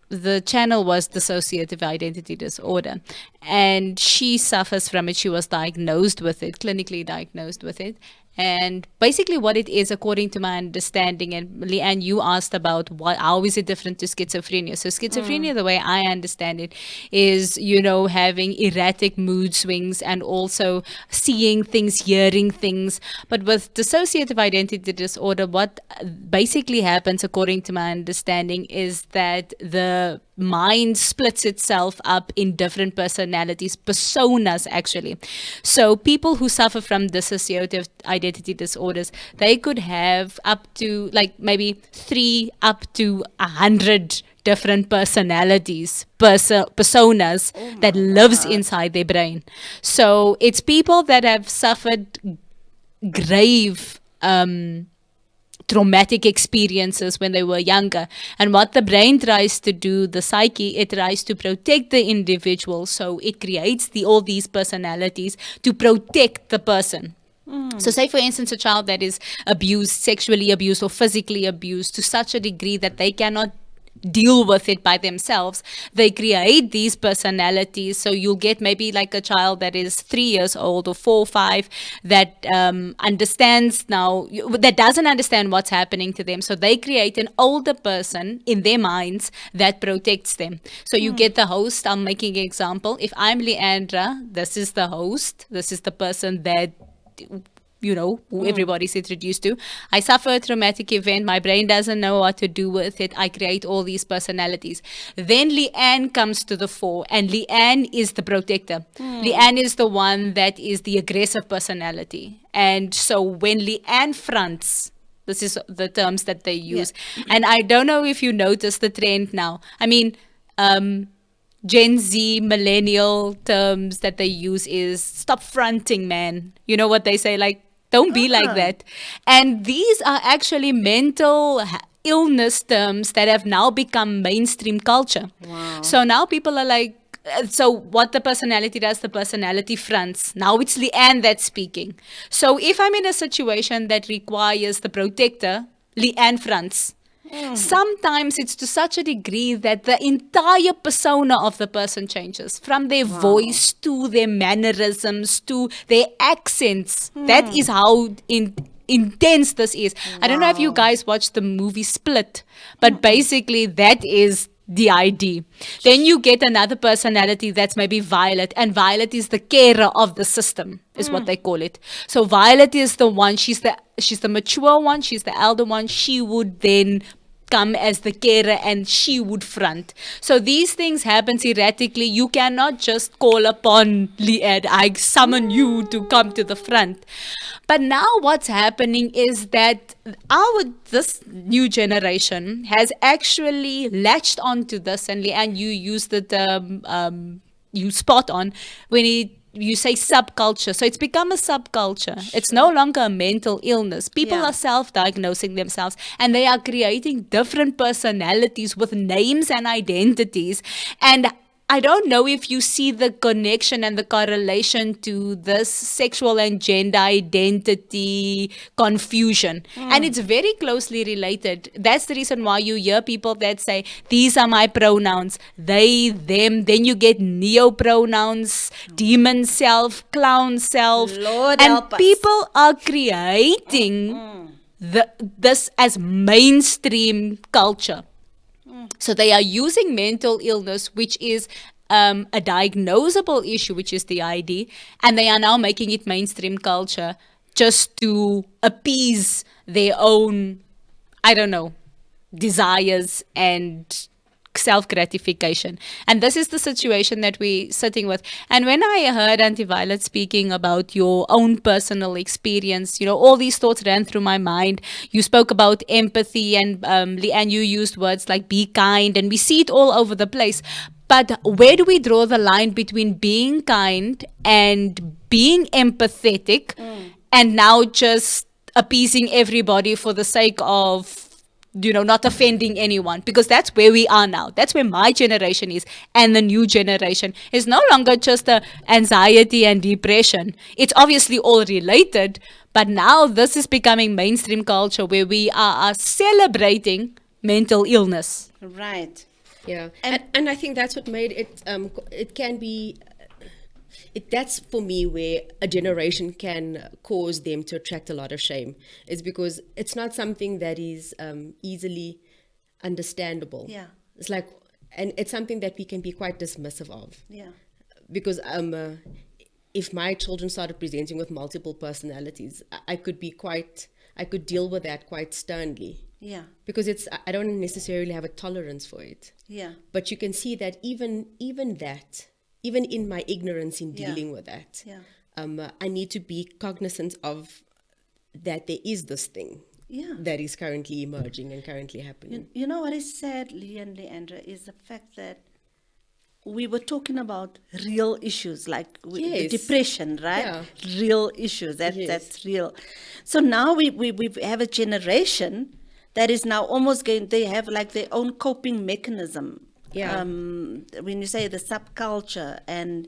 the channel was dissociative identity disorder, and she suffers from it. She was diagnosed with it, clinically diagnosed with it. And basically what it is, according to my understanding, and Leanne, you asked about how is it different to schizophrenia. So schizophrenia, the way I understand it, is, having erratic mood swings and also seeing things, hearing things. But with dissociative identity disorder, what basically happens, according to my understanding, is that the mind splits itself up in different personalities, personas actually. So people who suffer from dissociative identity disorders, they could have up to maybe 3 up to 100 different personalities, personas that lives inside their brain. So it's people that have suffered grave traumatic experiences when they were younger. And what the brain tries to do, the psyche, it tries to protect the individual. So it creates all these personalities to protect the person. So say, for instance, a child that is abused, sexually abused or physically abused to such a degree that they cannot deal with it by themselves, they create these personalities. So you'll get maybe like a child that is 3 years old or 4 or 5 that understands now, that doesn't understand what's happening to them. So they create an older person in their minds that protects them. So you get the host. I'm making an example. If I'm Leandra, this is the host. This is the person that who everybody's introduced to. I suffer a traumatic event. My brain doesn't know what to do with it. I create all these personalities. Then Leanne comes to the fore, and Leanne is the protector. Leanne is the one that is the aggressive personality. And so when Leanne fronts, this is the terms that they use. And I don't know if you notice the trend now. I mean, Gen Z, millennial terms that they use is stop fronting, man. You know what they say? Don't be like that. And these are actually mental illness terms that have now become mainstream culture. Wow. So now people are like, so what the personality does, the personality fronts. Now it's Leanne that's speaking. So if I'm in a situation that requires the protector, Leanne fronts. Sometimes it's to such a degree that the entire persona of the person changes, from their voice to their mannerisms to their accents. That is how intense this is. I don't know if you guys watched the movie Split, but basically that is the ID. Then you get another personality that's maybe Violet, and Violet is the carer of the system, is what they call it. So Violet is the one, she's the mature one, she's the elder one. She would then come as the carer and she would front. So these things happen erratically. You cannot just call upon Leanne, I summon you to come to the front. But now what's happening is that this new generation has actually latched onto this, and Leanne, you used the term, you spot on when you say subculture. So it's become a subculture. It's no longer a mental illness. People are self-diagnosing themselves, and they are creating different personalities with names and identities. And I don't know if you see the connection and the correlation to this sexual and gender identity confusion. And it's very closely related. That's the reason why you hear people that say, these are my pronouns, they, them. Then you get neo pronouns, demon self, clown self. Lord and help us. people are creating this as mainstream culture. So they are using mental illness, which is a diagnosable issue, which is the ID, and they are now making it mainstream culture just to appease their own, I don't know, desires and self-gratification. And this is the situation that we're sitting with. And when I heard Auntie Violet speaking about your own personal experience, all these thoughts ran through my mind. You spoke about empathy, and Leanne, you used words like be kind, and we see it all over the place. But where do we draw the line between being kind and being empathetic and now just appeasing everybody for the sake of not offending anyone? Because that's where we are now. That's where my generation is. And the new generation is no longer just anxiety and depression. It's obviously all related. But now this is becoming mainstream culture where we are celebrating mental illness. Right. Yeah, and I think that's what made it. It can be. That's for me where a generation can cause them to attract a lot of shame. It's because it's not something that is easily understandable. Yeah. It's like, and it's something that we can be quite dismissive of. Yeah. Because if my children started presenting with multiple personalities, I could deal with that quite sternly. Yeah. Because I don't necessarily have a tolerance for it. Yeah. But you can see that even in my ignorance in dealing with that, I need to be cognizant of that there is this thing that is currently emerging and currently happening. You know what is sad, Lee and Leandra, is the fact that we were talking about real issues like the depression, right? Yeah. Real issues. That's real. So now we have a generation that is now almost they have like their own coping mechanism. Yeah. When you say the subculture and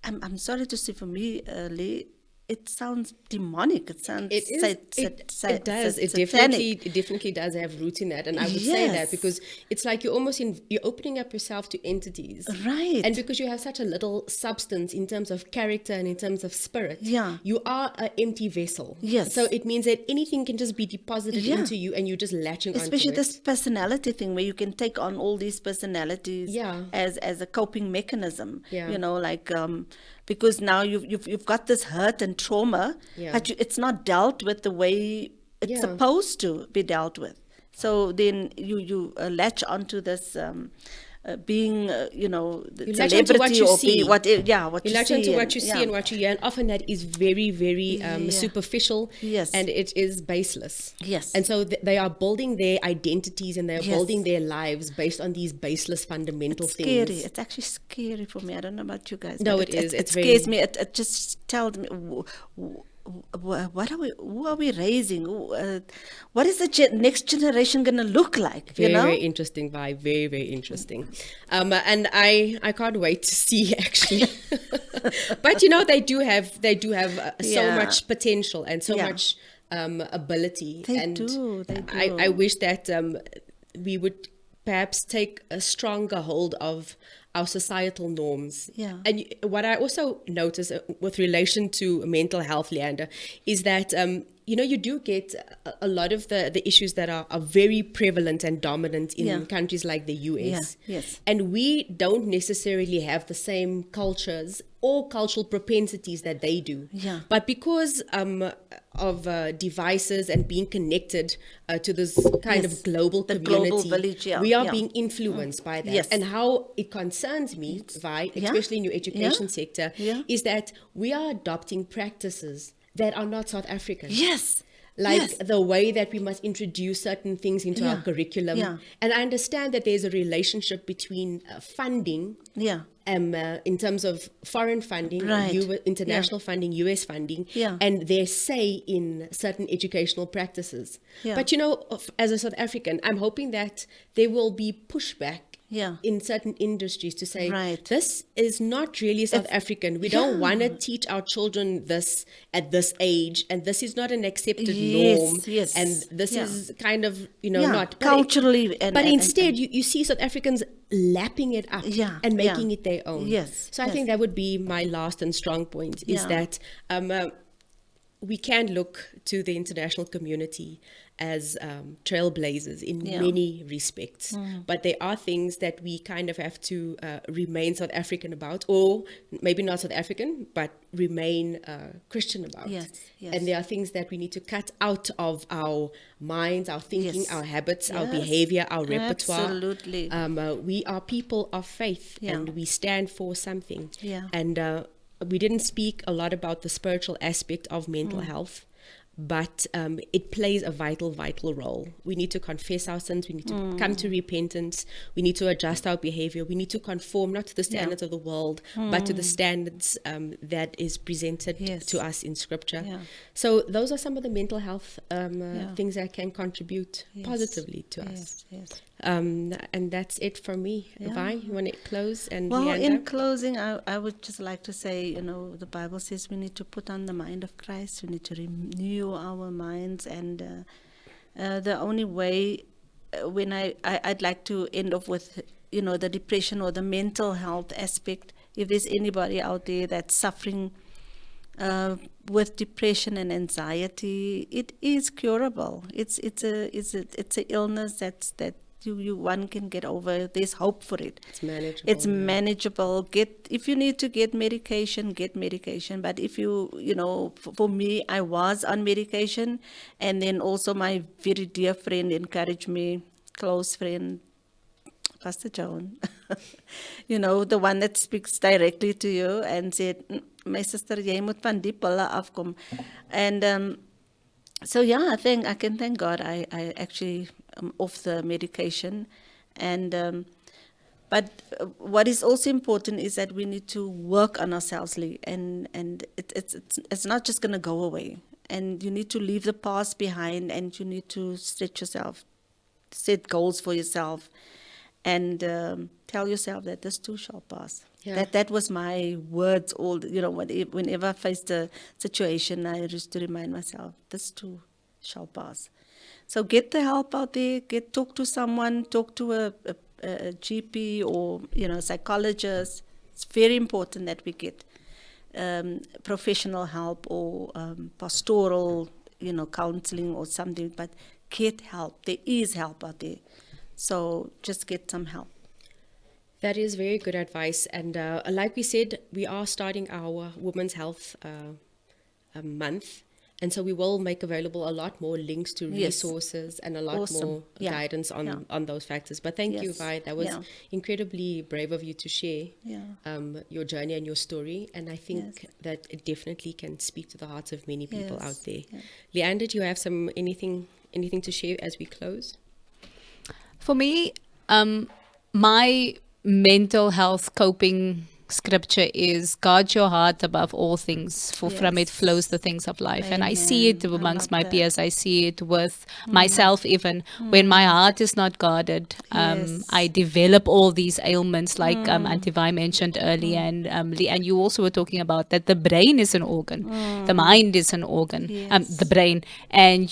I'm sorry to say, for me, Lee, it sounds demonic. It sounds it does. It definitely does have roots in that, and I would say that because it's like you're opening up yourself to entities, right? And because you have such a little substance in terms of character and in terms of spirit, you are an empty vessel. Yes. So it means that anything can just be deposited into you, and you're just latching onto it. Especially this personality thing, where you can take on all these personalities as a coping mechanism. Yeah. Because now you've got this hurt and trauma, but it's not dealt with the way it's supposed to be dealt with. So then you latch onto this being, the celebrity or be what you latch see. Onto what you see and what you hear, and often that is very, very superficial, and it is baseless. Yes. And so they are building their identities and they're building their lives based on these baseless fundamental things. Scary. It's actually scary for me. I don't know about you guys. No, it is. It scares me. It just tells me, who are we raising? What is the next generation going to look like? Very interesting vibe. Very, very interesting. And I can't wait to see, actually. But they do have so much potential and so much ability. They and do. I wish that we would perhaps take a stronger hold of our societal norms. Yeah. And what I also notice with relation to mental health, Leander, is that you do get a lot of the issues that are very prevalent and dominant in countries like the US. Yeah. Yes. And we don't necessarily have the same cultures or cultural propensities that they do. Yeah. But because of devices and being connected to this kind of global community, global village, we are being influenced by that. Yes. And how it concerns me, Vi, especially in your education sector, is that we are adopting practices that are not South African. Yes. Like the way that we must introduce certain things into our curriculum. Yeah. And I understand that there's a relationship between funding, in terms of foreign funding, Right. international funding, US funding, and their say in certain educational practices. Yeah. But as a South African, I'm hoping that there will be pushback Yeah. in certain industries to say, Right. this is not really South African. We don't want to teach our children this at this age, and this is not an accepted norm. Yes. And this Yeah. is kind of, Yeah, not. culturally But instead, you see South Africans lapping it up Yeah, and yeah. making it their own. Yes, So I yes. think that would be my last and strong point, is Yeah. that we can look to the international community as trailblazers in Yeah. many respects. But there are things that we kind of have to remain South African about, or maybe not South African, but remain Christian about. Yes, yes. And there are things that we need to cut out of our minds, our thinking, Yes. our habits, our Yes. behavior, our repertoire. Absolutely. We are people of faith, Yeah. and we stand for something. Yeah. And we didn't speak a lot about the spiritual aspect of mental health, but it plays a vital role. We need to confess our sins. We need to come to repentance. We need to adjust our behavior. We need to conform not to the standards of the world, but to the standards that is presented Yes. to us in Scripture. Yeah. So those are some of the mental health Yeah. things that can contribute Yes. positively to us. Yes. And that's it from me. Yeah. Vi, you want to close? And Well, Leander? in closing, I would just like to say, the Bible says we need to put on the mind of Christ. We need to renew our minds. And the only way, I'd like to end off with, the depression or the mental health aspect. If there's anybody out there that's suffering with depression and anxiety, it is curable. It's a illness that one can get over. There's hope for it. It's manageable. It's manageable. If you need to get medication, get medication. But if for me, I was on medication, and then also my very dear friend encouraged me, close friend, Pastor Joan, the one that speaks directly to you, and said, my sister, jy moet van die pille afkom. And so yeah, I can thank God I actually am off the medication. And but what is also important is that we need to work on ourselves, Lee, and it's not just going to go away. And you need to leave the past behind, and you need to stretch yourself, set goals for yourself, and tell yourself that this too shall pass. Yeah. That was my words all, whenever I faced a situation, I used to remind myself, this too shall pass. So get the help out there, talk to someone, talk to a GP or, psychologist. It's very important that we get professional help or pastoral, counseling or something, but get help. There is help out there. So just get some help. That is very good advice. And like we said, we are starting our Women's Health month. And so we will make available a lot more links to Yes. resources and a lot Awesome. more Yeah. guidance on those factors. But thank you, Yes. Vi. That was Yeah. incredibly brave of you to share Yeah. your journey and your story. And I think Yes. that it definitely can speak to the hearts of many people Yes. out there. Yeah. Leander, do you have anything to share as we close? For me, my mental health coping scripture is guard your heart above all things, for from it Yes. flows the things of life. And I see it Amen. I amongst love my that. peers. I see it with myself even. When my heart is not guarded, Yes. I develop all these ailments like Auntie Vi mentioned earlier. And and you also were talking about that the brain is an organ. The mind is an organ. Yes. The brain. And,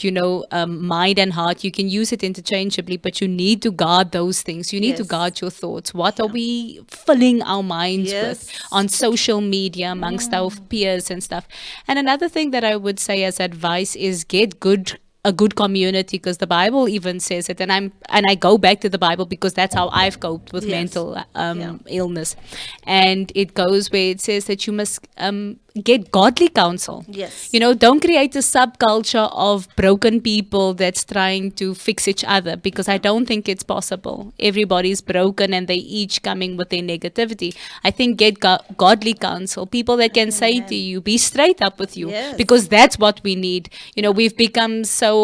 mind and heart, you can use it interchangeably, but you need to guard those things. You need to Yes. guard your thoughts. What are we filling our minds Yes. with on social media amongst our peers and stuff? And another thing that I would say as advice is get a good community, because the Bible even says it, and I go back to the Bible because that's how I've coped with Yes. mental Yeah. illness. And it goes where it says that you must get godly counsel. Yes. Don't create a subculture of broken people that's trying to fix each other, because I don't think it's possible. Everybody's broken and they each coming with their negativity. I think get godly counsel, people that can say to you, be straight up with you, Yes. because that's what we need. We've become so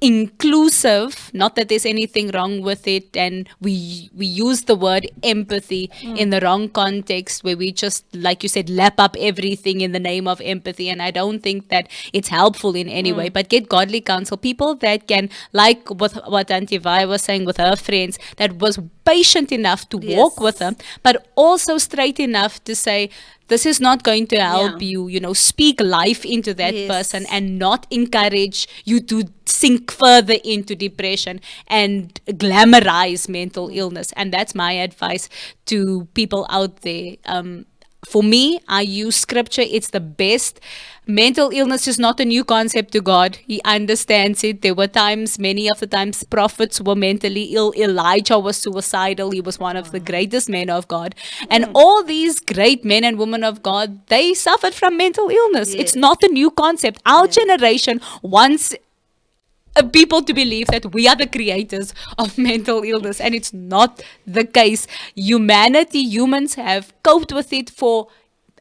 inclusive, not that there's anything wrong with it, and we use the word empathy in the wrong context, where we just, like you said, lap up everything in the name of empathy, and I don't think that it's helpful in any way. But get godly counsel, people that can, like what Auntie Vi was saying with her friends, that was patient enough to walk with them, but also straight enough to say, this is not going to help you, speak life into that person, and not encourage you to sink further into depression and glamorize mental illness. And that's my advice to people out there. For me, I use scripture. It's the best. Mental illness is not a new concept to God. He understands it. There were times, many of the times, prophets were mentally ill. Elijah was suicidal. He was one of the greatest men of God. And all these great men and women of God, they suffered from mental illness. It's not a new concept. Our generation wants people to believe that we are the creators of mental illness, and it's not the case. Humans have coped with it for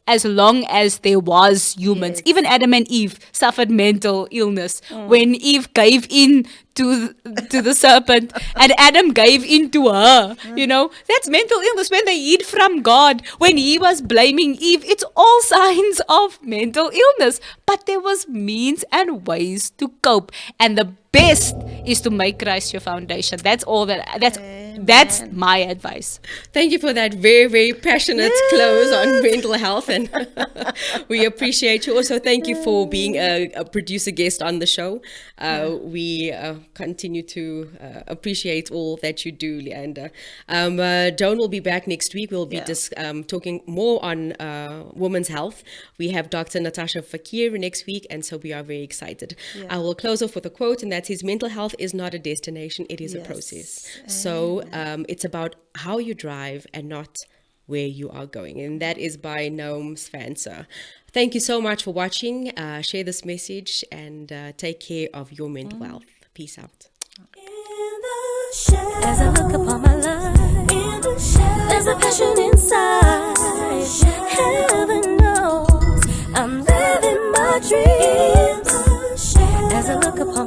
as long as there was humans. Even Adam and Eve suffered mental illness when Eve gave in to the serpent and Adam gave in to her. That's mental illness. When they hid from God, when he was blaming Eve, it's all signs of mental illness. But there was means and ways to cope, and the best is to make Christ your foundation. That's my advice. Thank you for that very, very passionate close on mental health, and we appreciate you. Also, thank you for being a producer guest on the show. We continue to appreciate all that you do, Leander. Joan will be back next week. We'll be talking more on women's health. We have Dr. Natasha Fakir next week, and so we are very excited. I will close off with a quote, and that is, mental health is not a destination, it is a process. So it's about how you drive and not where you are going. And that is by Noam Spencer. Thank you so much for watching. Share this message and take care of your mental health. Peace out. As I look upon my life, there's a passion inside. Heaven knows I'm living my dreams. As I look upon